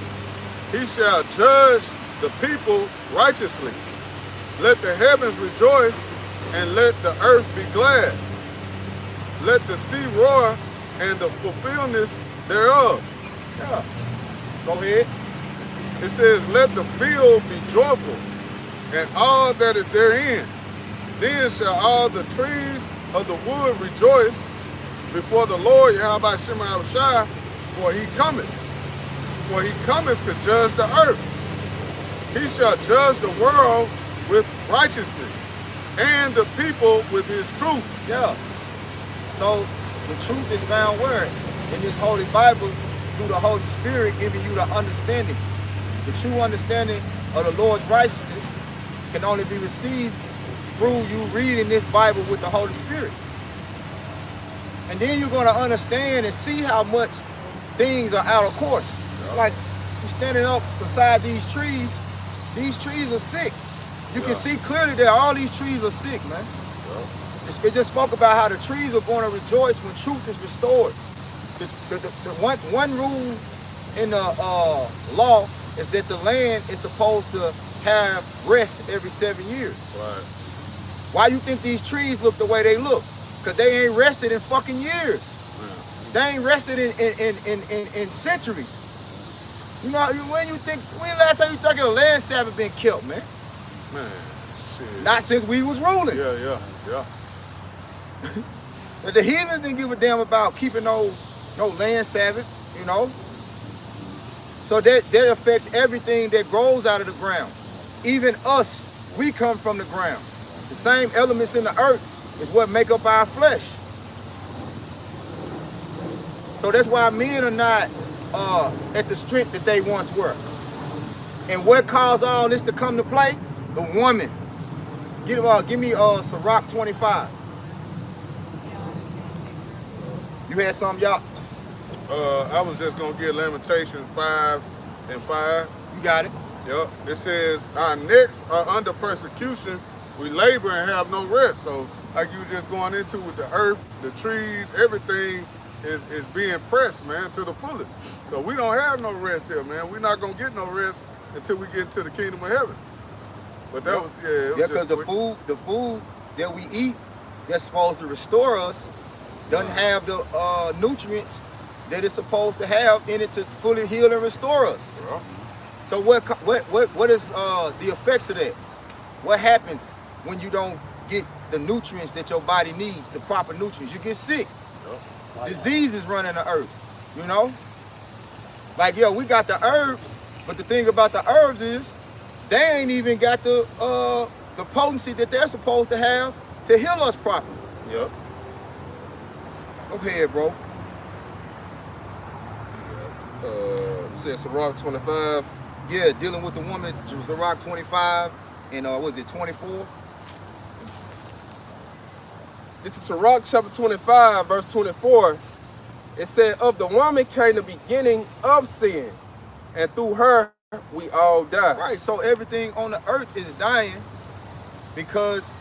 he shall judge the people righteously. Let the heavens rejoice and let the earth be glad. Let the sea roar and the fulfillment thereof. Yeah. Go ahead. It says, let the field be joyful and all that is therein. Then shall all the trees of the wood rejoice before the Lord Yahweh Shema Shai, for he cometh. For he cometh to judge the earth. He shall judge the world with righteousness and the people with his truth. Yeah. So the truth is found where? In this Holy Bible, through the Holy Spirit giving you the understanding. The true understanding of the Lord's righteousness can only be received through you reading this Bible with the Holy Spirit. And then you're going to understand and see how much things are out of course. Like you're standing up beside these trees are sick. You can see clearly that all these trees are sick, man. It just spoke about how the trees are going to rejoice when truth is restored. The one rule in the law is that the land is supposed to have rest every 7 years. Right. Why you think these trees look the way they look? Because they ain't rested in fucking years. Yeah. They ain't rested in centuries. You know, when last time you think a land sabbath been killed, man? Man, shit. Not since we was ruling. Yeah. But the heathens didn't give a damn about keeping no land sabbath, you know. So that affects everything that grows out of the ground. Even us, we come from the ground. The same elements in the earth is what make up our flesh. So that's why men are not at the strength that they once were. And what caused all this to come to play? The woman. Give me Sirach 25. You had something, y'all? I was just gonna get Lamentations 5 and 5. You got it. Yep. It says, our necks are under persecution. We labor and have no rest. So like you were just going into with the earth, the trees, everything is being pressed, man, to the fullest. So we don't have no rest here, man. We're not gonna get no rest until we get into the kingdom of heaven. But that was, because the food that we eat that's supposed to restore us doesn't have the nutrients that it's supposed to have in it to fully heal and restore us. Yeah. So what is the effects of that? What happens when you don't get the nutrients that your body needs, the proper nutrients? You get sick. Yeah. Diseases running the earth, you know? Like, we got the herbs, but the thing about the herbs is they ain't even got the potency that they're supposed to have to heal us properly. Yep. Go ahead, bro. Says Sirach 25. Yeah, dealing with the woman, Sirach 25 and was it 24? This is Sirach chapter 25, verse 24. It said, of the woman came the beginning of sin, and through her we all die. Right, so everything on the earth is dying because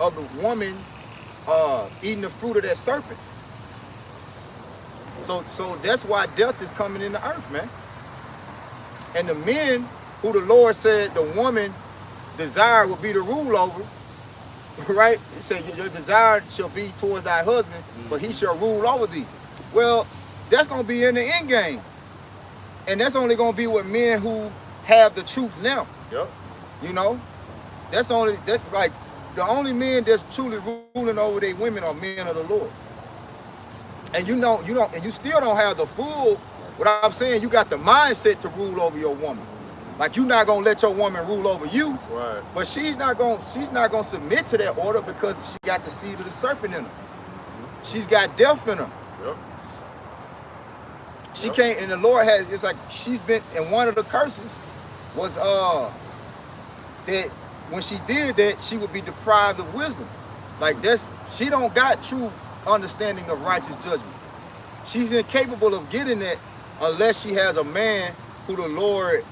of the woman eating the fruit of that serpent. So that's why death is coming in the earth, man. And the men who the Lord said the woman desire will be to rule over, right? He said your desire shall be towards thy husband, but he shall rule over thee. Well, that's going to be in the end game. And that's only going to be with men who have the truth now. Yep. You know? That's like the only men that's truly ruling over their women are men of the Lord. And you still don't have the full, what I'm saying, you got the mindset to rule over your woman. Like you're not gonna let your woman rule over you. Right. But she's not gonna submit to that order because she got the seed of the serpent in her. She's got death in her. Yep. She can't, and the Lord has, it's like she's been, and one of the curses was that when she did that, she would be deprived of wisdom. Like she don't got true understanding of righteous judgment. She's incapable of getting that unless she has a man who the Lord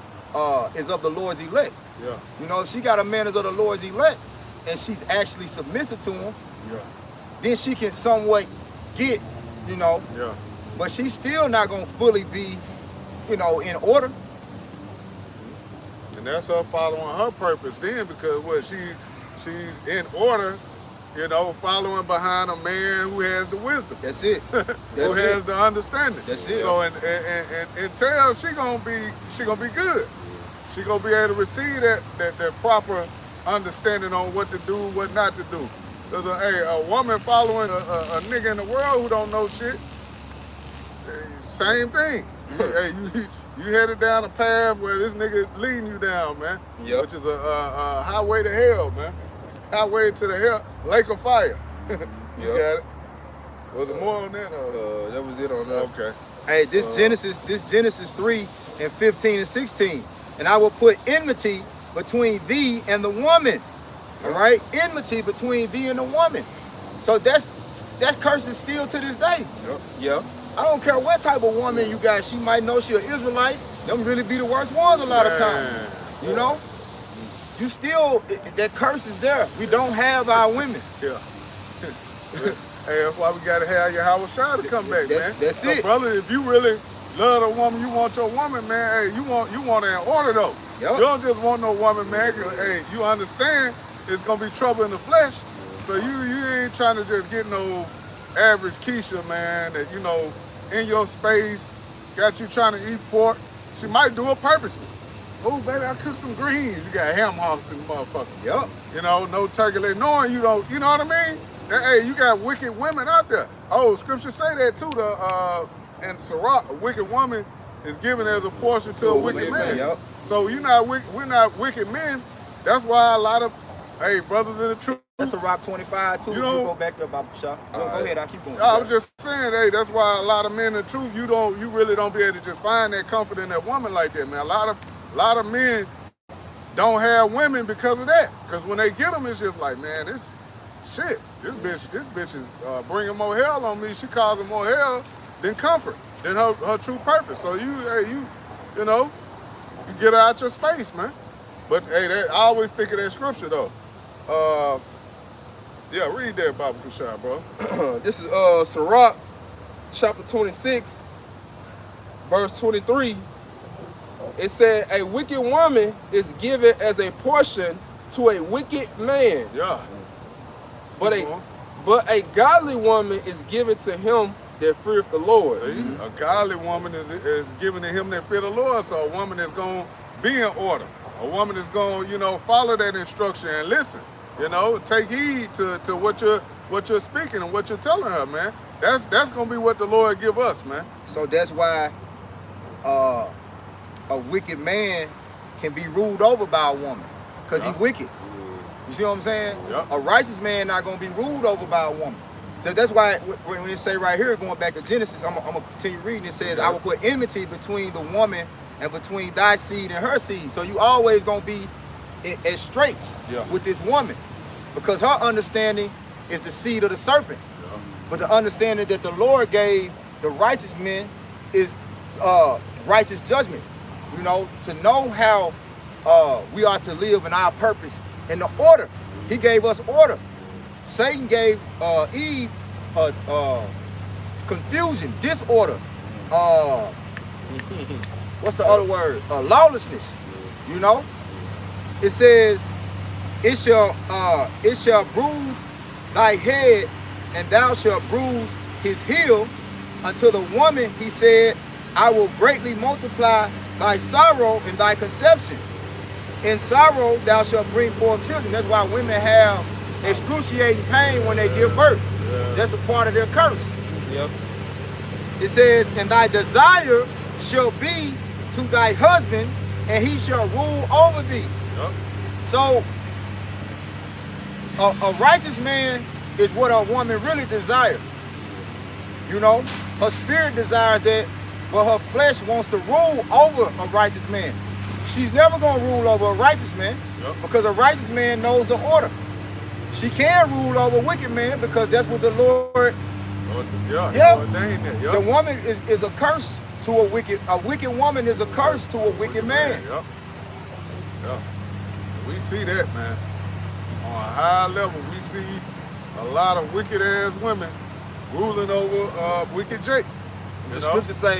is of the Lord's elect. Yeah. You know, if she got a man as of the Lord's elect and she's actually submissive to him, Yeah. then she can somewhat get, you know, Yeah. but she's still not gonna fully be, you know, in order. And that's her following her purpose then, because what she's in order, you know, following behind a man who has the wisdom. That's it. Who That's has it. the understanding. That's it. So until she gonna be good. She gonna be able to receive that proper understanding on what to do, what not to do. Cause a woman following a nigga in the world who don't know shit, same thing. You headed down a path where this nigga is leading you down, man. Yep. Which is a highway to hell, man. Highway to the hell, lake of fire. You Yep. got it. Was it more on that? That was it on that. Okay. Hey, this Genesis 3 and 15 and 16. And I will put enmity between thee and the woman. All right? Enmity between thee and the woman. So that curse is still to this day. Yep. I don't care what type of woman you got. She might know she an Israelite. Them really be the worst ones a lot of times. Man. You know? You still, that curse is there. We don't have our women. Yeah. Hey, that's why we gotta have your Howard Shaw to come back, man. That's So, it. brother. If you really love a woman, you want your woman, man. Hey, you want her in order though. Yep. You don't just want no woman, man. 'Cause, hey, you understand it's gonna be trouble in the flesh. So you ain't trying to just get no average Keisha, man. That you know in your space got you trying to eat pork. She might do it purposely. Oh, baby, I cooked some greens. You got ham hocks and motherfucker. Yep. You know, no turkey leg, knowing you don't, you know what I mean? Hey, you got wicked women out there. Oh, scripture say that too. In Sirach, a wicked woman is given as a portion to a wicked man. Yep. So we're not wicked men. That's why a lot of, hey, brothers in the truth. That's a Rock 25 too. You You know- go back there, Baba Shah. Go ahead, I'll keep going. I was just saying, hey, that's why a lot of men in the truth, you really don't be able to just find that comfort in that woman like that, man. A lot of men don't have women because of that. Because when they get them, it's just like, man, this bitch is bringing more hell on me. She causing more hell than comfort, than her true purpose. So you know, you get her out your space, man. But hey, I always think of that scripture though. Yeah, read that, Baba Kushai, bro. This is Sirach, chapter 26, verse 23. It said, a wicked woman is given as a portion to a wicked man, Yeah. but a godly woman is given to him that feareth the Lord. See, a godly woman is given to him that fear the Lord. So a woman is going to be in order. A woman is going to, follow that instruction and listen. Take heed to what you're speaking and what you're telling her, man. That's going to be what the Lord give us, man. So that's why a wicked man can be ruled over by a woman, because Yeah. he's wicked. You see what I'm saying? Yeah. A righteous man not going to be ruled over by a woman. So that's why when it say right here, going back to Genesis, I'm going to continue reading. It says, I will put enmity between the woman and between thy seed and her seed. So you always going to be at straits Yeah. with this woman, because her understanding is the seed of the serpent. But the understanding that the Lord gave the righteous men is righteous judgment. To know how we are to live in our purpose and the order. He gave us order. Satan gave Eve confusion, disorder. What's the other word? Lawlessness. It says, it shall bruise thy head, and thou shalt bruise his heel. Unto the woman he said, I will greatly multiply thy sorrow and thy conception. In sorrow thou shalt bring forth children. That's why women have excruciating pain when they give birth. Yeah. That's a part of their curse. Yep. It says, and thy desire shall be to thy husband, and he shall rule over thee. Yep. So, a righteous man is what a woman really desires. You know, her spirit desires that, but her flesh wants to rule over a righteous man. She's never gonna rule over a righteous man because a righteous man knows the order. She can rule over a wicked man because that's what the Lord. Yeah. Ordained it. Yep. The woman is a curse to a wicked woman is a curse to a wicked man. Yep. Yeah. We see that, man. On a high level, we see a lot of wicked ass women ruling over wicked Jake. The scriptures say,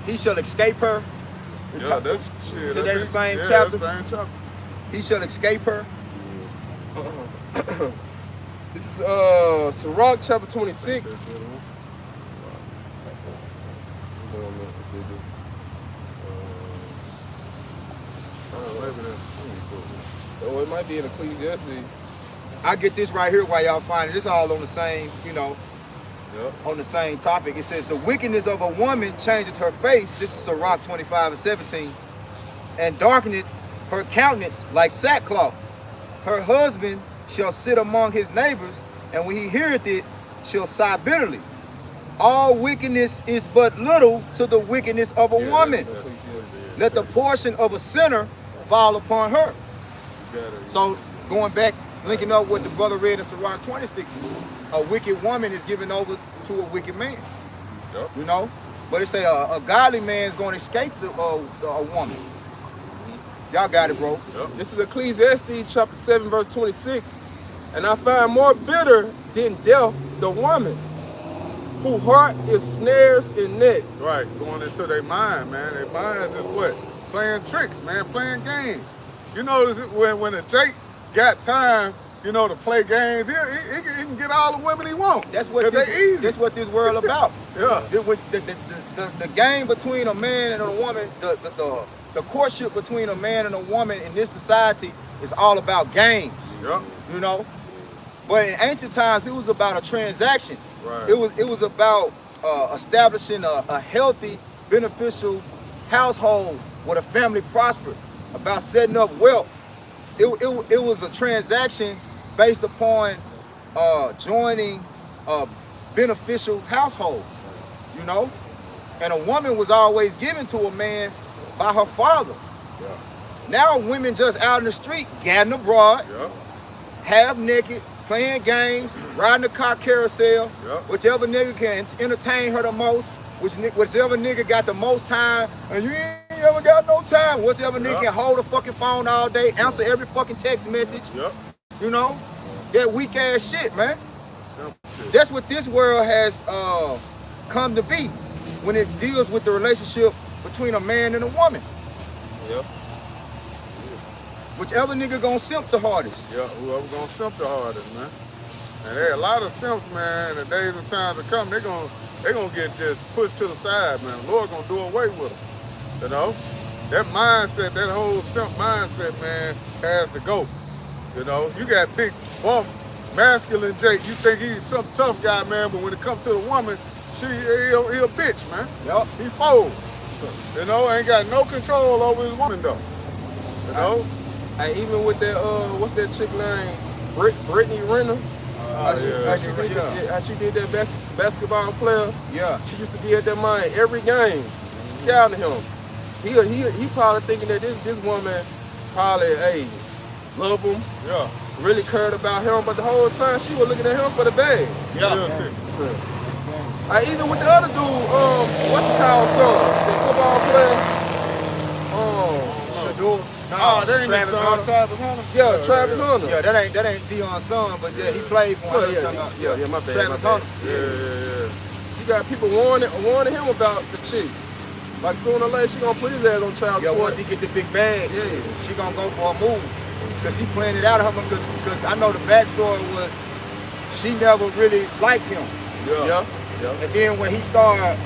he shall escape her. Yeah, that's shit. So they're the same That's chapter. the same chapter. He shall escape her. This is Sirach chapter 26. Oh, it might be in Ecclesiastes. I get this right here while y'all find it. It's all on the same, on the same topic. It says, the wickedness of a woman changeth her face. This is Sirach 25:17. And darkeneth her countenance like sackcloth. Her husband shall sit among his neighbors, and when he heareth it, shall sigh bitterly. All wickedness is but little to the wickedness of a woman. Let the portion of a sinner fall upon her. So going back, linking up what the brother read in Sirach 26, a wicked woman is given over to a wicked man. Yep. But it say a godly man is going to escape a woman. Y'all got it, bro. Yep. This is Ecclesiastes chapter 7, verse 26. And I find more bitter than death the woman, whose heart is snares and nets. Right, going into their mind, man. Their minds is what? Playing tricks, man, playing games. You notice when a Jake got time, to play games, he can get all the women he wants. That's what that's what this world about. Yeah. The game between a man and a woman, the courtship between a man and a woman in this society is all about games. Yep. But in ancient times, it was about a transaction. Right. It was about establishing a healthy, beneficial household where the family prospered, about setting up wealth. It was a transaction based upon joining beneficial households, And a woman was always given to a man by her father. Yeah. Now women just out in the street, gadding abroad, Yep. half naked, playing games, riding the car carousel, Yep. whichever nigga can entertain her the most, whichever nigga got the most time, and you ain't ever got no time, whichever nigga can hold a fucking phone all day, answer every fucking text message, Yep. that weak ass shit, man. That's what this world has come to be when it deals with the relationship between a man and a woman. Yep. Whichever nigga gonna simp the hardest. Yeah, whoever gonna simp the hardest, man. And there are a lot of simps, man. In the days and times to come, they gonna get just pushed to the side, man. The Lord gonna do away with them. That mindset, that whole simp mindset, man, has to go. You got big, buff, masculine Jake. You think he's some tough guy, man, but when it comes to the woman, he a bitch, man. Yup. He fold. Ain't got no control over his woman though. And even with that, what's that chick name? Brittany Renner. How she did that basketball player. Yeah. She used to be at that mine every game, scouting him. He probably thinking that this woman probably, love him, Yeah. really cared about him, but the whole time she was looking at him for the bag. Yeah. Even with the other dude, what's the called son? The football player. Shador. Oh, that ain't Travis his son. Hunter. Travis Hunter. Yeah, Travis Hunter. Yeah, that ain't Deion's son, but yeah, he played for him. Yeah, my bad. Travis my bad. Hunter. Yeah. You got people warning him about the chick. Like sooner or later, she gonna put his ass on child Yeah, support. once he get the big bag, Yeah. she gonna go for a move. Because she planned it out of him, because I know the backstory was she never really liked him. Yeah. And then when he started,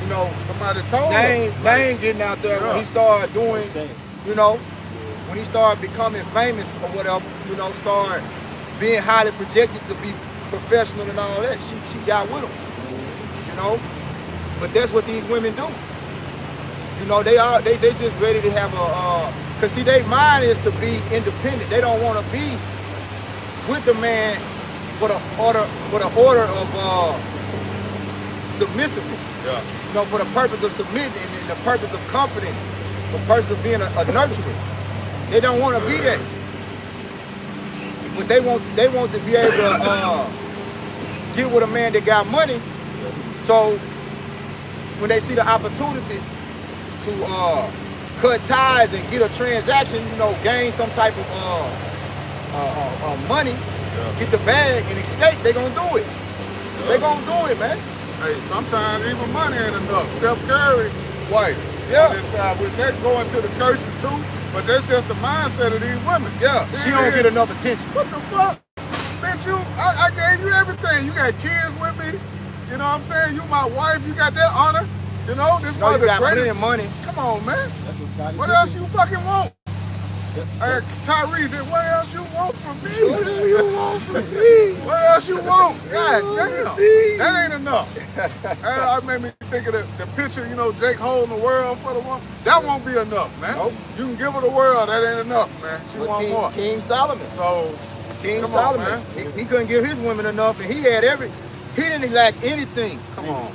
Somebody told him. Bang getting out there, when he started doing, when he started becoming famous or whatever, started being highly projected to be professional and all that, she got with him. But that's what these women do. You know, they just ready to have a, cause see, their mind is to be independent. They don't want to be with the man for the order of submissiveness. Yeah. You know, for the purpose of submitting and the purpose of comforting, the purpose of being a nurturer. They don't want to be that. But they want to be able to get with a man that got money. So when they see the opportunity to cut ties and get a transaction, you know, gain some type of money, get the bag and escape, they gonna do it. They gonna do it, man. Hey, sometimes even money ain't enough. Steph Curry, wife. Yeah. With that going to the curses too, but that's just the mindset of these women. Yeah, she don't get enough attention. What the fuck? Bitch, I gave you everything. You got kids with me. You know what I'm saying? You my wife. You got that honor. You know, this No, was you the got plenty greatest. of money. Come on, man. That's what Scottie What Pippen else you fucking want? Tyrese, what else you want from me? What do you want from me? What else you want? God damn. That ain't enough. That made me think of the picture, you know, Jake holding the world for the woman. That won't be enough, man. Nope. You can give her the world, that ain't enough, man. She But want more. King Solomon. So, King come on, Solomon. man. He couldn't give his women enough, and he didn't lack anything. Come on.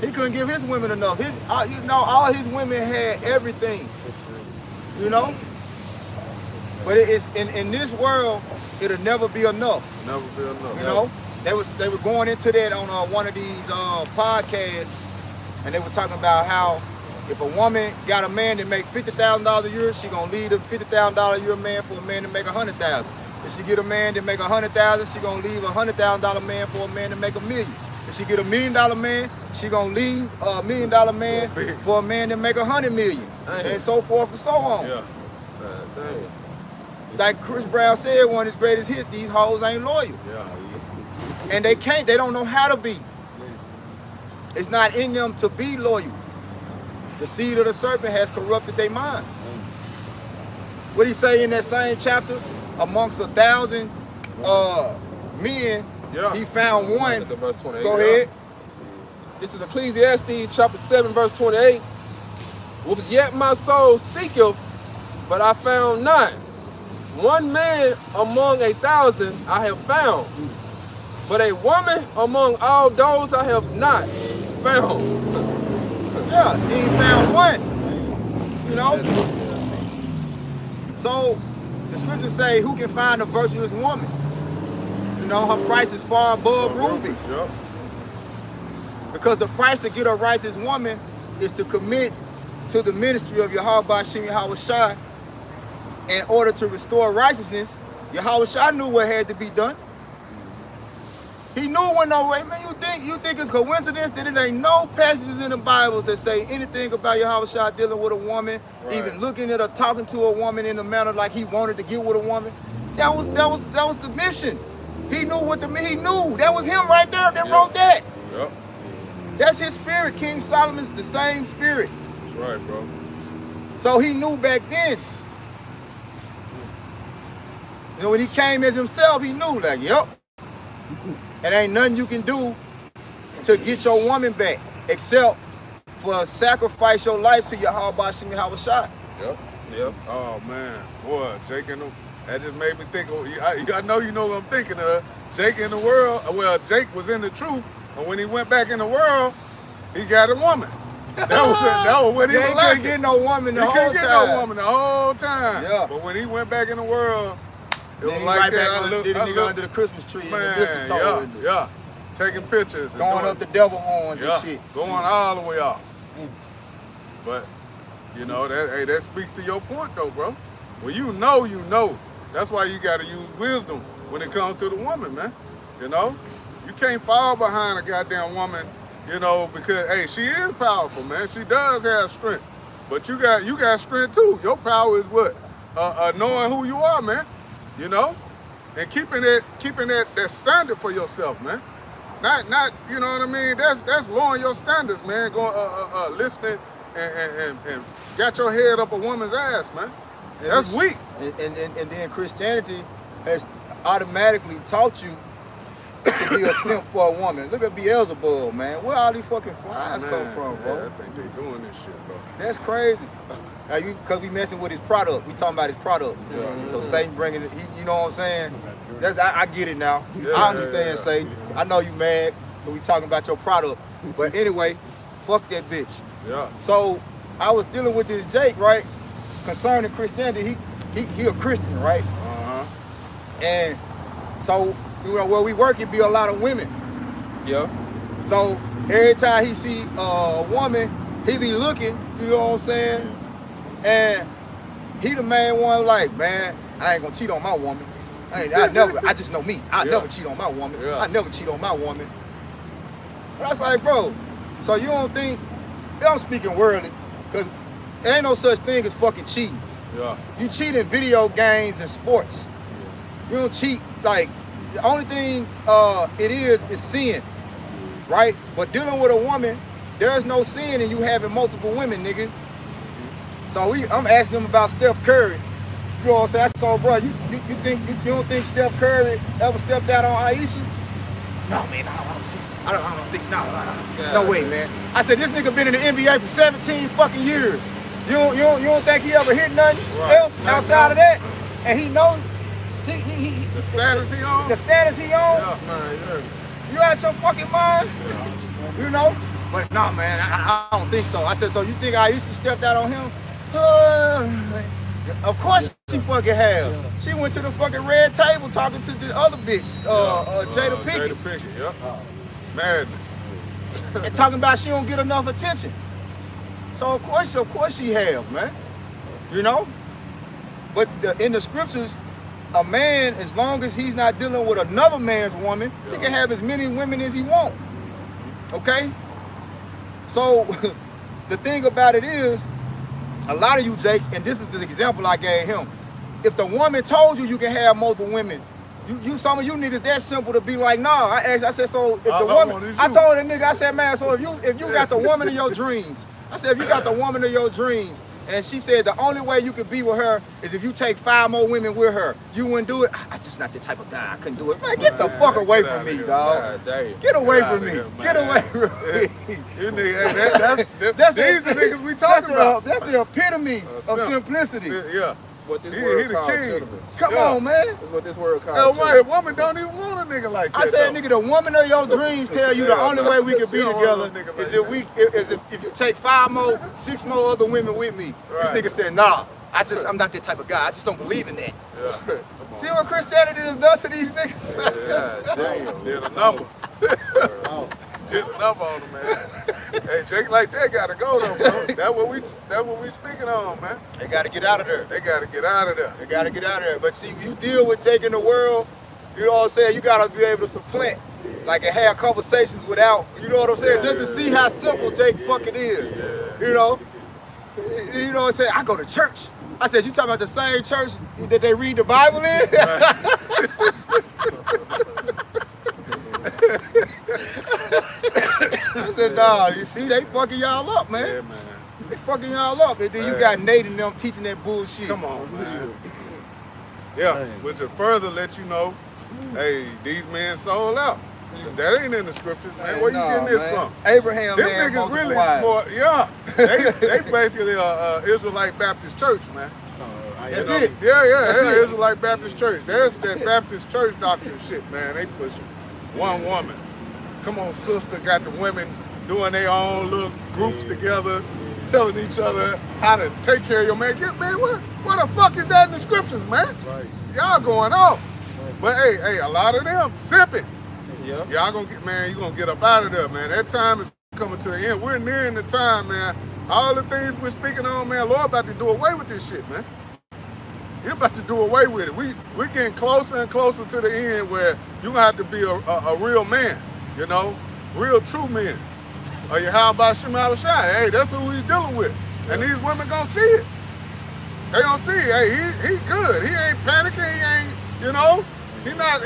He couldn't give his women enough. All his women had everything. You know? But it is in this world, it'll never be enough. Never be enough. You know? They were going into that on one of these podcasts, and they were talking about how if a woman got a man that make $50,000 a year, she gonna leave a $50,000 a year man for a man to make $100,000. If she get a man that make $100,000, she gonna leave a $100,000 man for a man to make $1 million. If she get $1 million man, she gonna leave a $1 million man for a man that make $100 million, and so forth and so on. Yeah. Dang. Like Chris Brown said, one of his greatest hits, these hoes ain't loyal. Yeah. And they don't know how to be. It's not in them to be loyal. The seed of the serpent has corrupted their mind. What he say in that same chapter? Amongst 1,000 men, he found one. That's in verse 28. Go ahead. This is Ecclesiastes chapter 7, verse 28. With yet my soul seeketh, but I found not. One man among 1,000 I have found, but a woman among all those I have not found. Yeah, he found one. You know? So the scriptures say, who can find a virtuous woman? You know, her price is far above rubies. Yep. Because the price to get a righteous woman is to commit to the ministry of Yahweh Bashim Yahweh Shai. In order to restore righteousness, Yahweh Shai knew what had to be done. He knew when no way, man. You think it's coincidence that there ain't no passages in the Bible that say anything about Yahweh Shai dealing with a woman, even looking at her, talking to a woman in a manner like he wanted to get with a woman. That was the mission. He knew he knew. That was him right there that wrote that. Yep. That's his spirit. King Solomon's the same spirit. That's right, bro. So he knew back then. You know, when he came as himself, he knew, like, yep, it ain't nothing you can do to get your woman back except for sacrifice your life to Yahweh Bashim Yahweh Shai. Yep. Yep. Oh, man. Boy, Jake in the... That just made me think of... I know you know what I'm thinking of. Jake in the world... Well, Jake was in the truth, and when he went back in the world, he got a woman. That was when he was like... He couldn't get no woman the He whole couldn't get time. no woman the whole time. Yeah. But when he went back in the world, it was Then he like right that. back did a nigga under the Christmas tree and the mistletoe. Man, yeah. Taking pictures. and Going doing- up the devil horns yeah, and shit. going all the way off. But, you know, that speaks to your point, though, bro. When you know, you know. That's why you got to use wisdom when it comes to the woman, man. You know? You can't fall behind a goddamn woman, you know, because, hey, she is powerful, man. She does have strength. But you got strength, too. Your power is what? Knowing who you are, man. You know? And keeping that standard for yourself, man. Not, you know what I mean? That's lowering your standards, man. Going, listening and got your head up a woman's ass, man. That's weak. And then Christianity has automatically taught you to be a simp for a woman. Look at Beelzebub, man. Where all these fucking flies come from, bro? Yeah, I think they doing this shit, bro. That's crazy. Now cause we messing with his product. We talking about his product. Yeah. So Satan bringing it, you know what I'm saying? I get it now. Yeah, I understand, yeah. Satan. I know you mad, but we talking about your product. But anyway, fuck that bitch. Yeah. So I was dealing with this Jake, right? Concerning Christianity, he a Christian, right? Uh-huh. And so, you know, where we work, it be a lot of women. Yeah. So every time he see a woman, he be looking, you know what I'm saying? And he the main one like, man, I ain't gonna cheat on my woman. I just know me. I never cheat on my woman. Yeah. I never cheat on my woman. And I was like, bro, so you don't think, I'm speaking worldly, because there ain't no such thing as fucking cheating. Yeah. You cheat in video games and sports. You don't cheat, like, the only thing it is sin, right? But dealing with a woman, there's no sin in you having multiple women, nigga. So I'm asking them about Steph Curry. You know what I'm saying? So, bro, you don't think Steph Curry ever stepped out on Aisha? No, man, I don't think, no way, man. I said, this nigga been in the NBA for 17 fucking years. You don't think he ever hit nothing else outside of that? And he knows The status he on? the status he on? Yeah, man, yeah. You out your fucking mind? You know? But no, man, I don't think so. I said, so you think Aisha stepped out on him? Of course she fucking have. She went to the fucking red table talking to the other bitch, Jada Pinkett, Jada Pinkett, yep. Madness. and talking about she don't get enough attention. So of course she have, man. You know? But in the scriptures, a man, as long as he's not dealing with another man's woman, he can have as many women as he want. Okay? So the thing about it is, a lot of you Jakes, and this is the example I gave him. If the woman told you you can have multiple women, you some of you niggas that simple to be like, nah. I said, so if the woman, I told the nigga, I said, man, so if you got the woman of your dreams, I said, if you got the woman of your dreams, and she said the only way you could be with her is if you take 5 more women with her, you wouldn't do it. I just not the type of guy I couldn't do it. Man, get the fuck away from me, dog. Get away from me. Get away from me. You nigga, that's these the niggas we talking about. That's the epitome of simplicity. Yeah. What this He world the calls king. gentlemen. Come on, man. That's what this world Oh, calls man, a gentlemen. woman don't even want a nigga like that. I said, though. nigga, the woman of your dreams tell you the Yeah, only way we can be she don't want together no nigga is like if you take 5 more, 6 more other women with me. Right. This nigga said, nah, I'm not that type of guy. I just don't believe in that. Yeah. See what Christianity has done to these niggas? Yeah, damn. Did a number. Did a number on him, man. Hey, Jake like that gotta go though, bro. That's what we speaking on, man. They gotta get out of there. They gotta get out of there. They gotta get out of there. But see, you deal with Jake in the world, you know what I'm saying? You gotta be able to supplant, like, and have conversations without, you know what I'm saying? Just to see how simple Jake fucking is. You know? You know what I'm saying? I go to church. I said, you talking about the same church that they read the Bible in? I said, nah, you see, they fucking y'all up, man. Yeah, man. They fucking y'all up. And then you got Nate and them teaching that bullshit. Come on, man. Yeah, which will further let you know, hey, these men sold out. That ain't in the scriptures, man. Where you getting this from? Abraham Them had niggas multiple really wives. more, yeah. They basically Israelite Baptist church, man. That's You know? it. Yeah, That's it. Israelite Baptist church. There's that Baptist church doctrine shit, man. They pushing one woman. Come on, sister, got the women doing their own little groups together, telling each other how to take care of your man. Man, what the fuck is that in the scriptures, man? Right. Y'all going off. But hey, a lot of them simping. Yeah. Y'all gonna get, man, you gonna get up out of there, man. That time is coming to the end. We're nearing the time, man. All the things we're speaking on, man, Lord about to do away with this shit, man. You're about to do away with it. We're getting closer and closer to the end where you're gonna have to be a real man, you know, real true men. Or you how about Shema Shai? Hey, that's who he's dealing with. And these women gonna see it. They gonna see it. Hey, he good. He ain't panicking, he ain't, you know, he not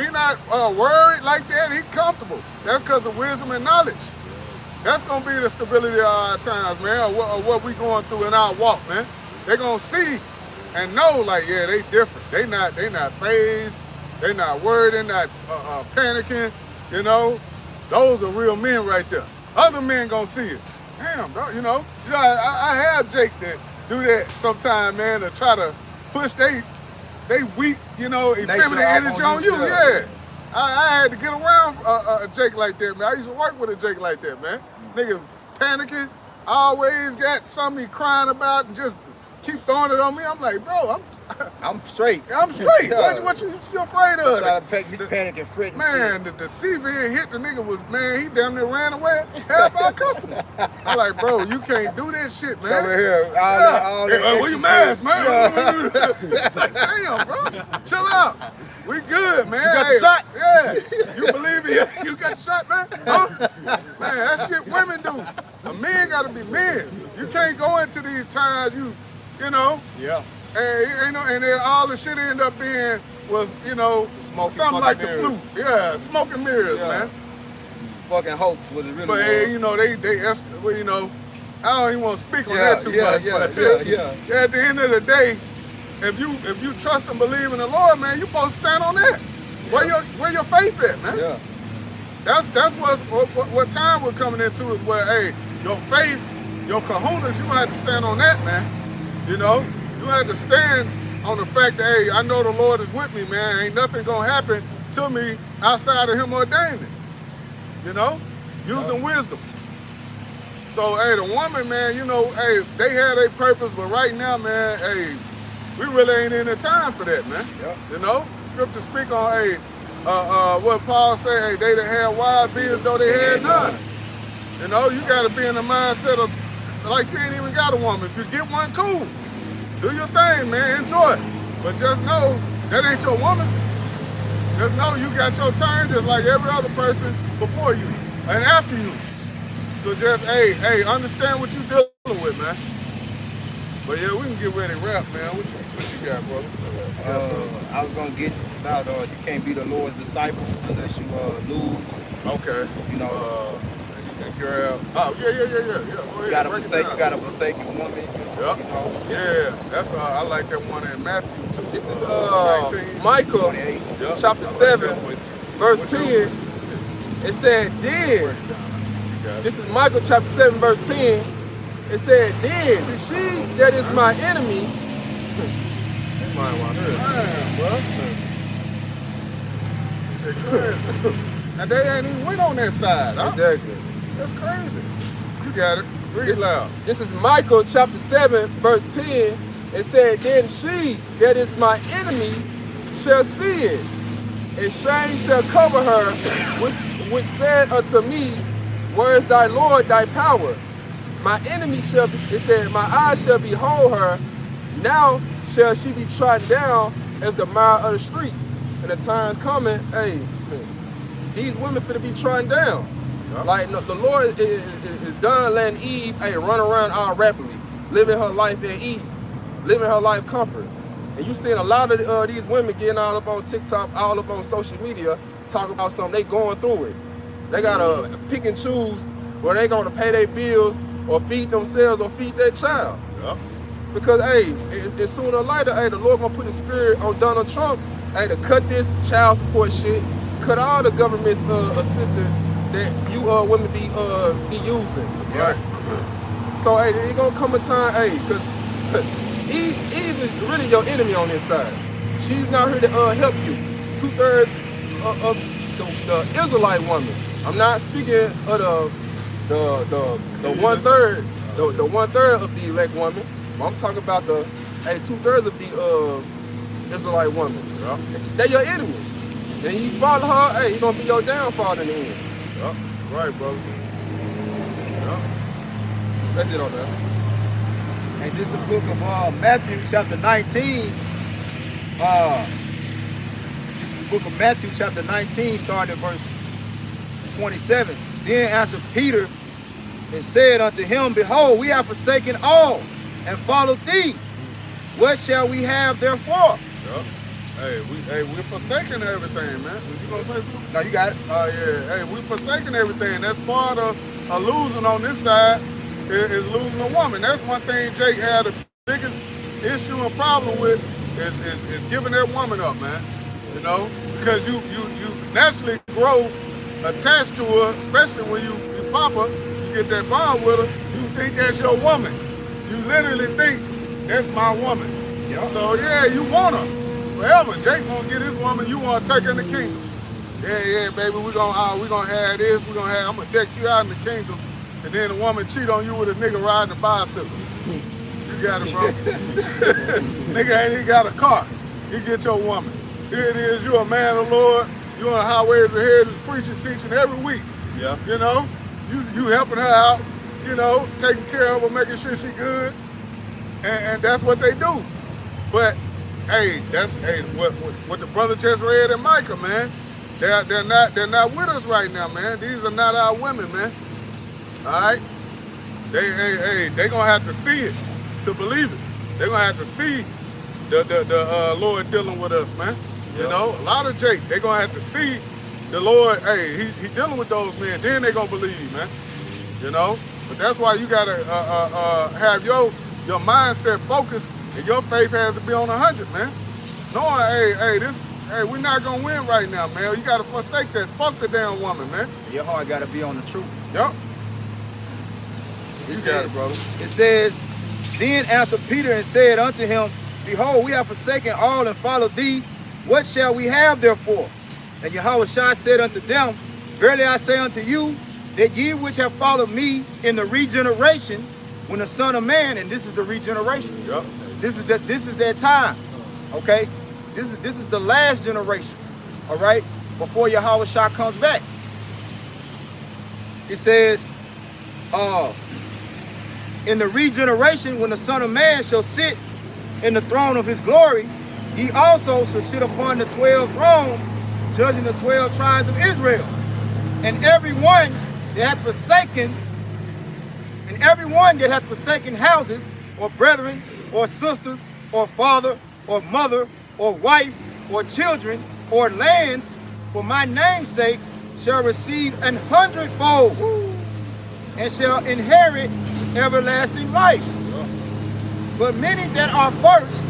worried like that. He comfortable. That's because of wisdom and knowledge. That's gonna be the stability of our times, man, or what we going through in our walk, man. They gonna see and know, like, yeah, they different. They not phased. They not worried. They not panicking. You know, those are real men right there. Other men gonna see it. Damn, bro, you know, I have Jake that do that sometime, man, to try to push they weak, you know, effeminate energy on you. Yeah. I had to get around a Jake like that, man. I used to work with a Jake like that, man. Nigga panicking, always got something he crying about and just keep throwing it on me. I'm like, bro, I'm straight. I'm straight. What you afraid of? Try to make me panic and fret and Man, the CV hit the nigga was, man, he damn near ran away half our customers. I'm like, bro, you can't do that shit, man. Over here, all that Hey, where you mask, man? Like, damn, bro, chill out. We good, man. You got the shot? Yeah. You believe it? You got the shot, man? Huh? Man, that shit women do. A man gotta be men. You can't go into these times, you know. Yeah. And then all the shit end up being was, you know, something like the flu. Yeah, smoke and mirrors, man. Fucking hoax, what it really But was. you know, well, you know, I don't even want to speak on that too much. Yeah. At the end of the day, if you trust and believe in the Lord, man, you supposed to stand on that. Where your faith at, man? Yeah. That's what time we're coming into is where, hey, your faith, your kahunas, you gonna have to stand on that, man. You know, you have to stand on the fact that, hey, I know the Lord is with me, man. Ain't nothing gonna happen to me outside of Him ordaining it. You know, using wisdom. So, hey, the woman, man, you know, hey, they had a purpose, but right now, man, hey, we really ain't in the time for that, man. Yep. You know, Scripture speak on, hey, what Paul say, hey, they that had wives be as though they had none. You know, you got to be in the mindset of, like, you ain't even got a woman. If you get one, cool. Do your thing, man, enjoy it. But just know, that ain't your woman. Just know you got your turn just like every other person before you and after you. So just, hey, understand what you're dealing with, man. But yeah, we can get ready to wrap, man. What you got, brother? I was gonna get about you can't be the Lord's disciple unless you lose. Okay. You know, you can grab. Oh, yeah. Go ahead. you gotta forsake your woman. Yep. You know, Yeah, that's I like that one in Matthew too. This is 19. Micah 28. Yep. chapter I like 7, that one. verse 10. It said, then, this is Micah chapter 7, verse 10. It said, then, the she that is my enemy, Man, bro. And they ain't even went on that side, huh? exactly. That's crazy. You got it. Read it loud. This is Micah chapter 7, verse 10. It said, then she that is my enemy shall see it, and shame shall cover her, which said unto me, where is thy Lord, thy power? My enemy shall be, it said, my eyes shall behold her, now shall she be trodden down as the mire of the streets. And the time's coming, hey, these women finna be trodden down. Yep. Like, no, the Lord is done letting Eve, hey, run around all rapidly, living her life at ease, living her life comfort. And you seeing a lot of these women getting all up on TikTok, all up on social media, talking about something, they going through it. They gotta pick and choose where they gonna pay their bills or feed themselves or feed their child. Yep. Because, hey, it's sooner or later, hey, the Lord gonna put the spirit on Donald Trump, hey, to cut this child support shit, cut all the government's assistance that you women be using. Right. So, hey, it gonna come a time, hey, because Eve is really your enemy on this side. She's not here to help you. 2/3 of the Israelite woman. I'm not speaking of the 1/3, the 1/3 of the elect woman. I'm talking about the 2/3 of the Israelite woman. Yep. They're your enemy. And you follow her, hey, he gonna be your downfall in the end. Yep. Right, brother. Yep. That's it on that. And this is the book of Matthew chapter 19. This is the book of Matthew chapter 19, starting at verse 27. Then answered Peter and said unto him, behold, we have forsaken all and followed thee. What shall we have therefore? Yep. Hey, we're forsaking everything, man. You gonna say something? No, you got it. Oh yeah. Hey, we're forsaking everything. That's part of losing on this side is losing a woman. That's one thing Jake had the biggest issue and problem with is giving that woman up, man. You know, because you naturally grow attached to her, especially when you pop her, you get that bond with her, you think that's your woman. You literally think that's my woman. Yeah. So yeah, you want her forever. Jake won't get his woman, you want to take her in the kingdom. Yeah, baby, we gonna have this, I'm gonna deck you out in the kingdom, and then the woman cheat on you with a nigga riding a bicycle. You got it, bro. Nigga ain't even got a car. You get your woman. Here it is, you a man of the Lord, you on the highways of heritage preaching, teaching every week. Yeah. You know, you helping her out, you know, taking care of her, making sure she good, and that's what they do. But hey, that's what the brother just read in Micah, man. They're not with us right now, man. These are not our women, man. All right, they gonna have to see it to believe it. They gonna have to see the Lord dealing with us, man. You know, a lot of Jake, they gonna have to see the Lord. Hey, he dealing with those men. Then they gonna believe, man. You know, but that's why you gotta have your mindset focused, and your faith has to be on 100, man. Knowing, hey, we're not gonna win right now, man. You gotta forsake that. Fuck the damn woman, man. Your heart got to be on the truth. Yup. It got it, brother. It says, then answered Peter and said unto him, behold, we have forsaken all and followed thee. What shall we have therefore? And Yahushua said unto them, verily I say unto you, that ye which have followed me in the regeneration, when the Son of Man, and this is the regeneration. Yup. This is their time. Okay? This is the last generation. All right? Before Yahushua comes back. It says, in the regeneration, when the Son of Man shall sit in the throne of his glory, he also shall sit upon the 12 thrones, judging the 12 tribes of Israel. And everyone that hath forsaken houses, or brethren, or sisters, or father, or mother, or wife, or children, or lands, for my name's sake, shall receive 100-fold, and shall inherit everlasting life. But many that are first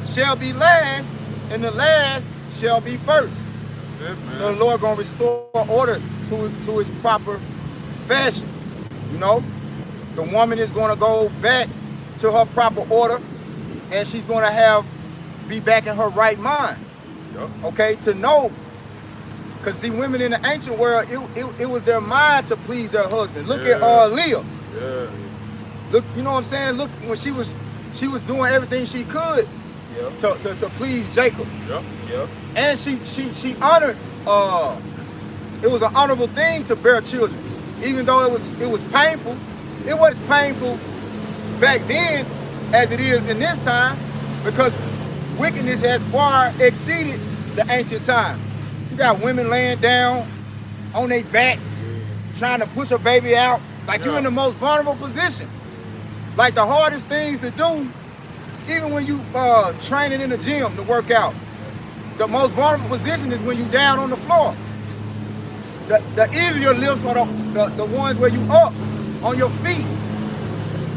shall be last, and the last shall be first. That's it, man. So the Lord gonna restore order to its proper fashion. You know, the woman is gonna go back to her proper order, and she's gonna be back in her right mind. Yup. Okay, to know. Because see, women in the ancient world, it was their mind to please their husband. Look at Leah. Yeah. Look, you know what I'm saying? Look, when she was doing everything she could to please Jacob. Yup. Yeah. And she honored, it was an honorable thing to bear children. Even though it was painful, it was painful back then as it is in this time, because wickedness has far exceeded the ancient time. You got women laying down on their back, trying to push a baby out, like you're in the most vulnerable position. Like the hardest things to do, even when you training in the gym to work out, the most vulnerable position is when you down on the floor. The easier lifts are the ones where you up on your feet,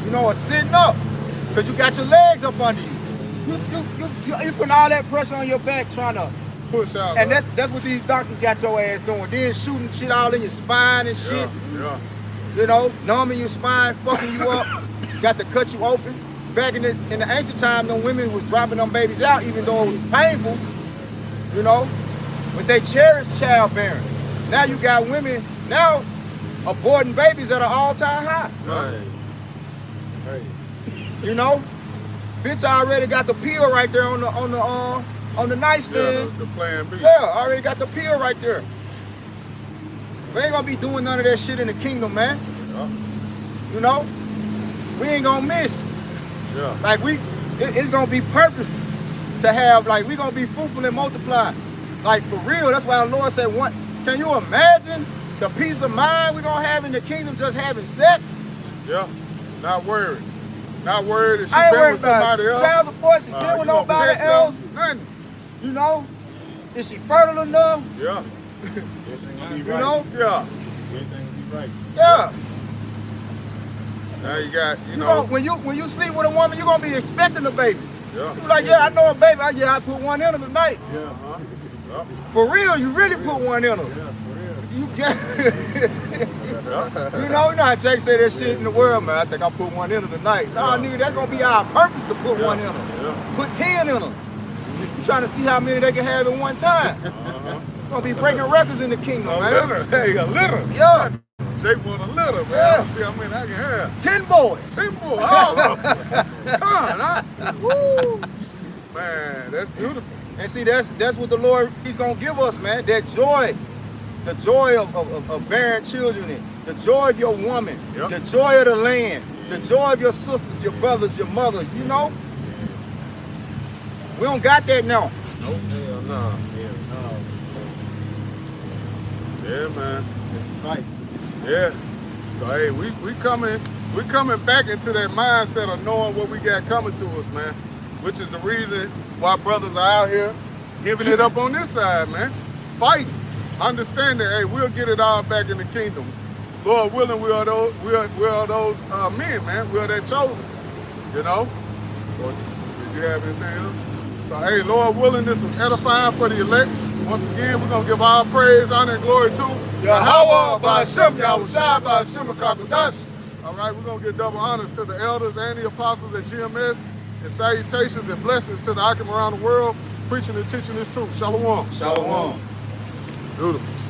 you know, or sitting up, because you got your legs up under you. You putting all that pressure on your back trying to Push out. and that's what these doctors got your ass doing. Then shooting shit all in your spine and shit. Yeah. You know, numbing your spine, fucking you up. Got to cut you open. Back in the ancient time, them women was dropping them babies out, even though it was painful. You know, but they cherished childbearing. Now you got women now aborting babies at an all-time high. Right. You know, bitch already got the pill right there on the nightstand. Yeah, the plan B. Yeah, already got the pill right there. We ain't gonna be doing none of that shit in the kingdom, man. Yeah. You know, we ain't gonna miss. Yeah. Like it's gonna be purpose to have. Like we gonna be fruitful and multiply. Like for real. That's why the Lord said, "What? Can you imagine the peace of mind we gonna have in the kingdom just having sex?" Yeah. Not worried. Not worried if she I ain't been worried with somebody about else. child's abortion. Been with You gonna nobody catch else. something? Nothing. You know, is she fertile enough? Yeah. You know? Yeah. Everything will be right. Yeah. Now you got, You know, when you sleep with a woman, you gonna be expecting a baby. Yeah. You be like, yeah, I know a baby. I put one in her tonight. Yeah. For real, you really put one in her. Yeah, for real. You You know how Jake said that shit in the world, man. I think I put one in them tonight. Nah, nigga, that's gonna be our purpose to put one in them. Yeah. Put 10 in them. You trying to see how many they can have at one time. Gonna be breaking records in the kingdom, A man. litter. Hey, a litter. Yeah. Jake want a litter, man. Yeah. Let's see how many I can have. 10 boys. Simple. All of them. Come on, huh? Woo. Man, that's beautiful. And see, that's what the Lord, he's gonna give us, man. That joy. The joy of bearing children, and the joy of your woman, Yep. the joy of the land, the joy of your sisters, your brothers, your mother, you know? We don't got that now. Nope. Hell no. Yeah, man. It's the fight. Yeah. So hey, we coming back into that mindset of knowing what we got coming to us, man. Which is the reason why brothers are out here giving it up on this side, man. Fighting. Understanding, hey, we'll get it all back in the kingdom. Lord willing, we are those men, man. We are that chosen. You know? Or, did you have anything else? So hey, Lord willing, this was edifying for the elect. Once again, we're gonna give all praise, honor, and glory to Yahweh, Ba'ashem, Yahushua, Ba'ashem, Kakadash. All right, we're going to give double honors to the elders and the apostles at GMS, and salutations and blessings to the Akim around the world, preaching and teaching this truth. Shalom. Shalom. Beautiful.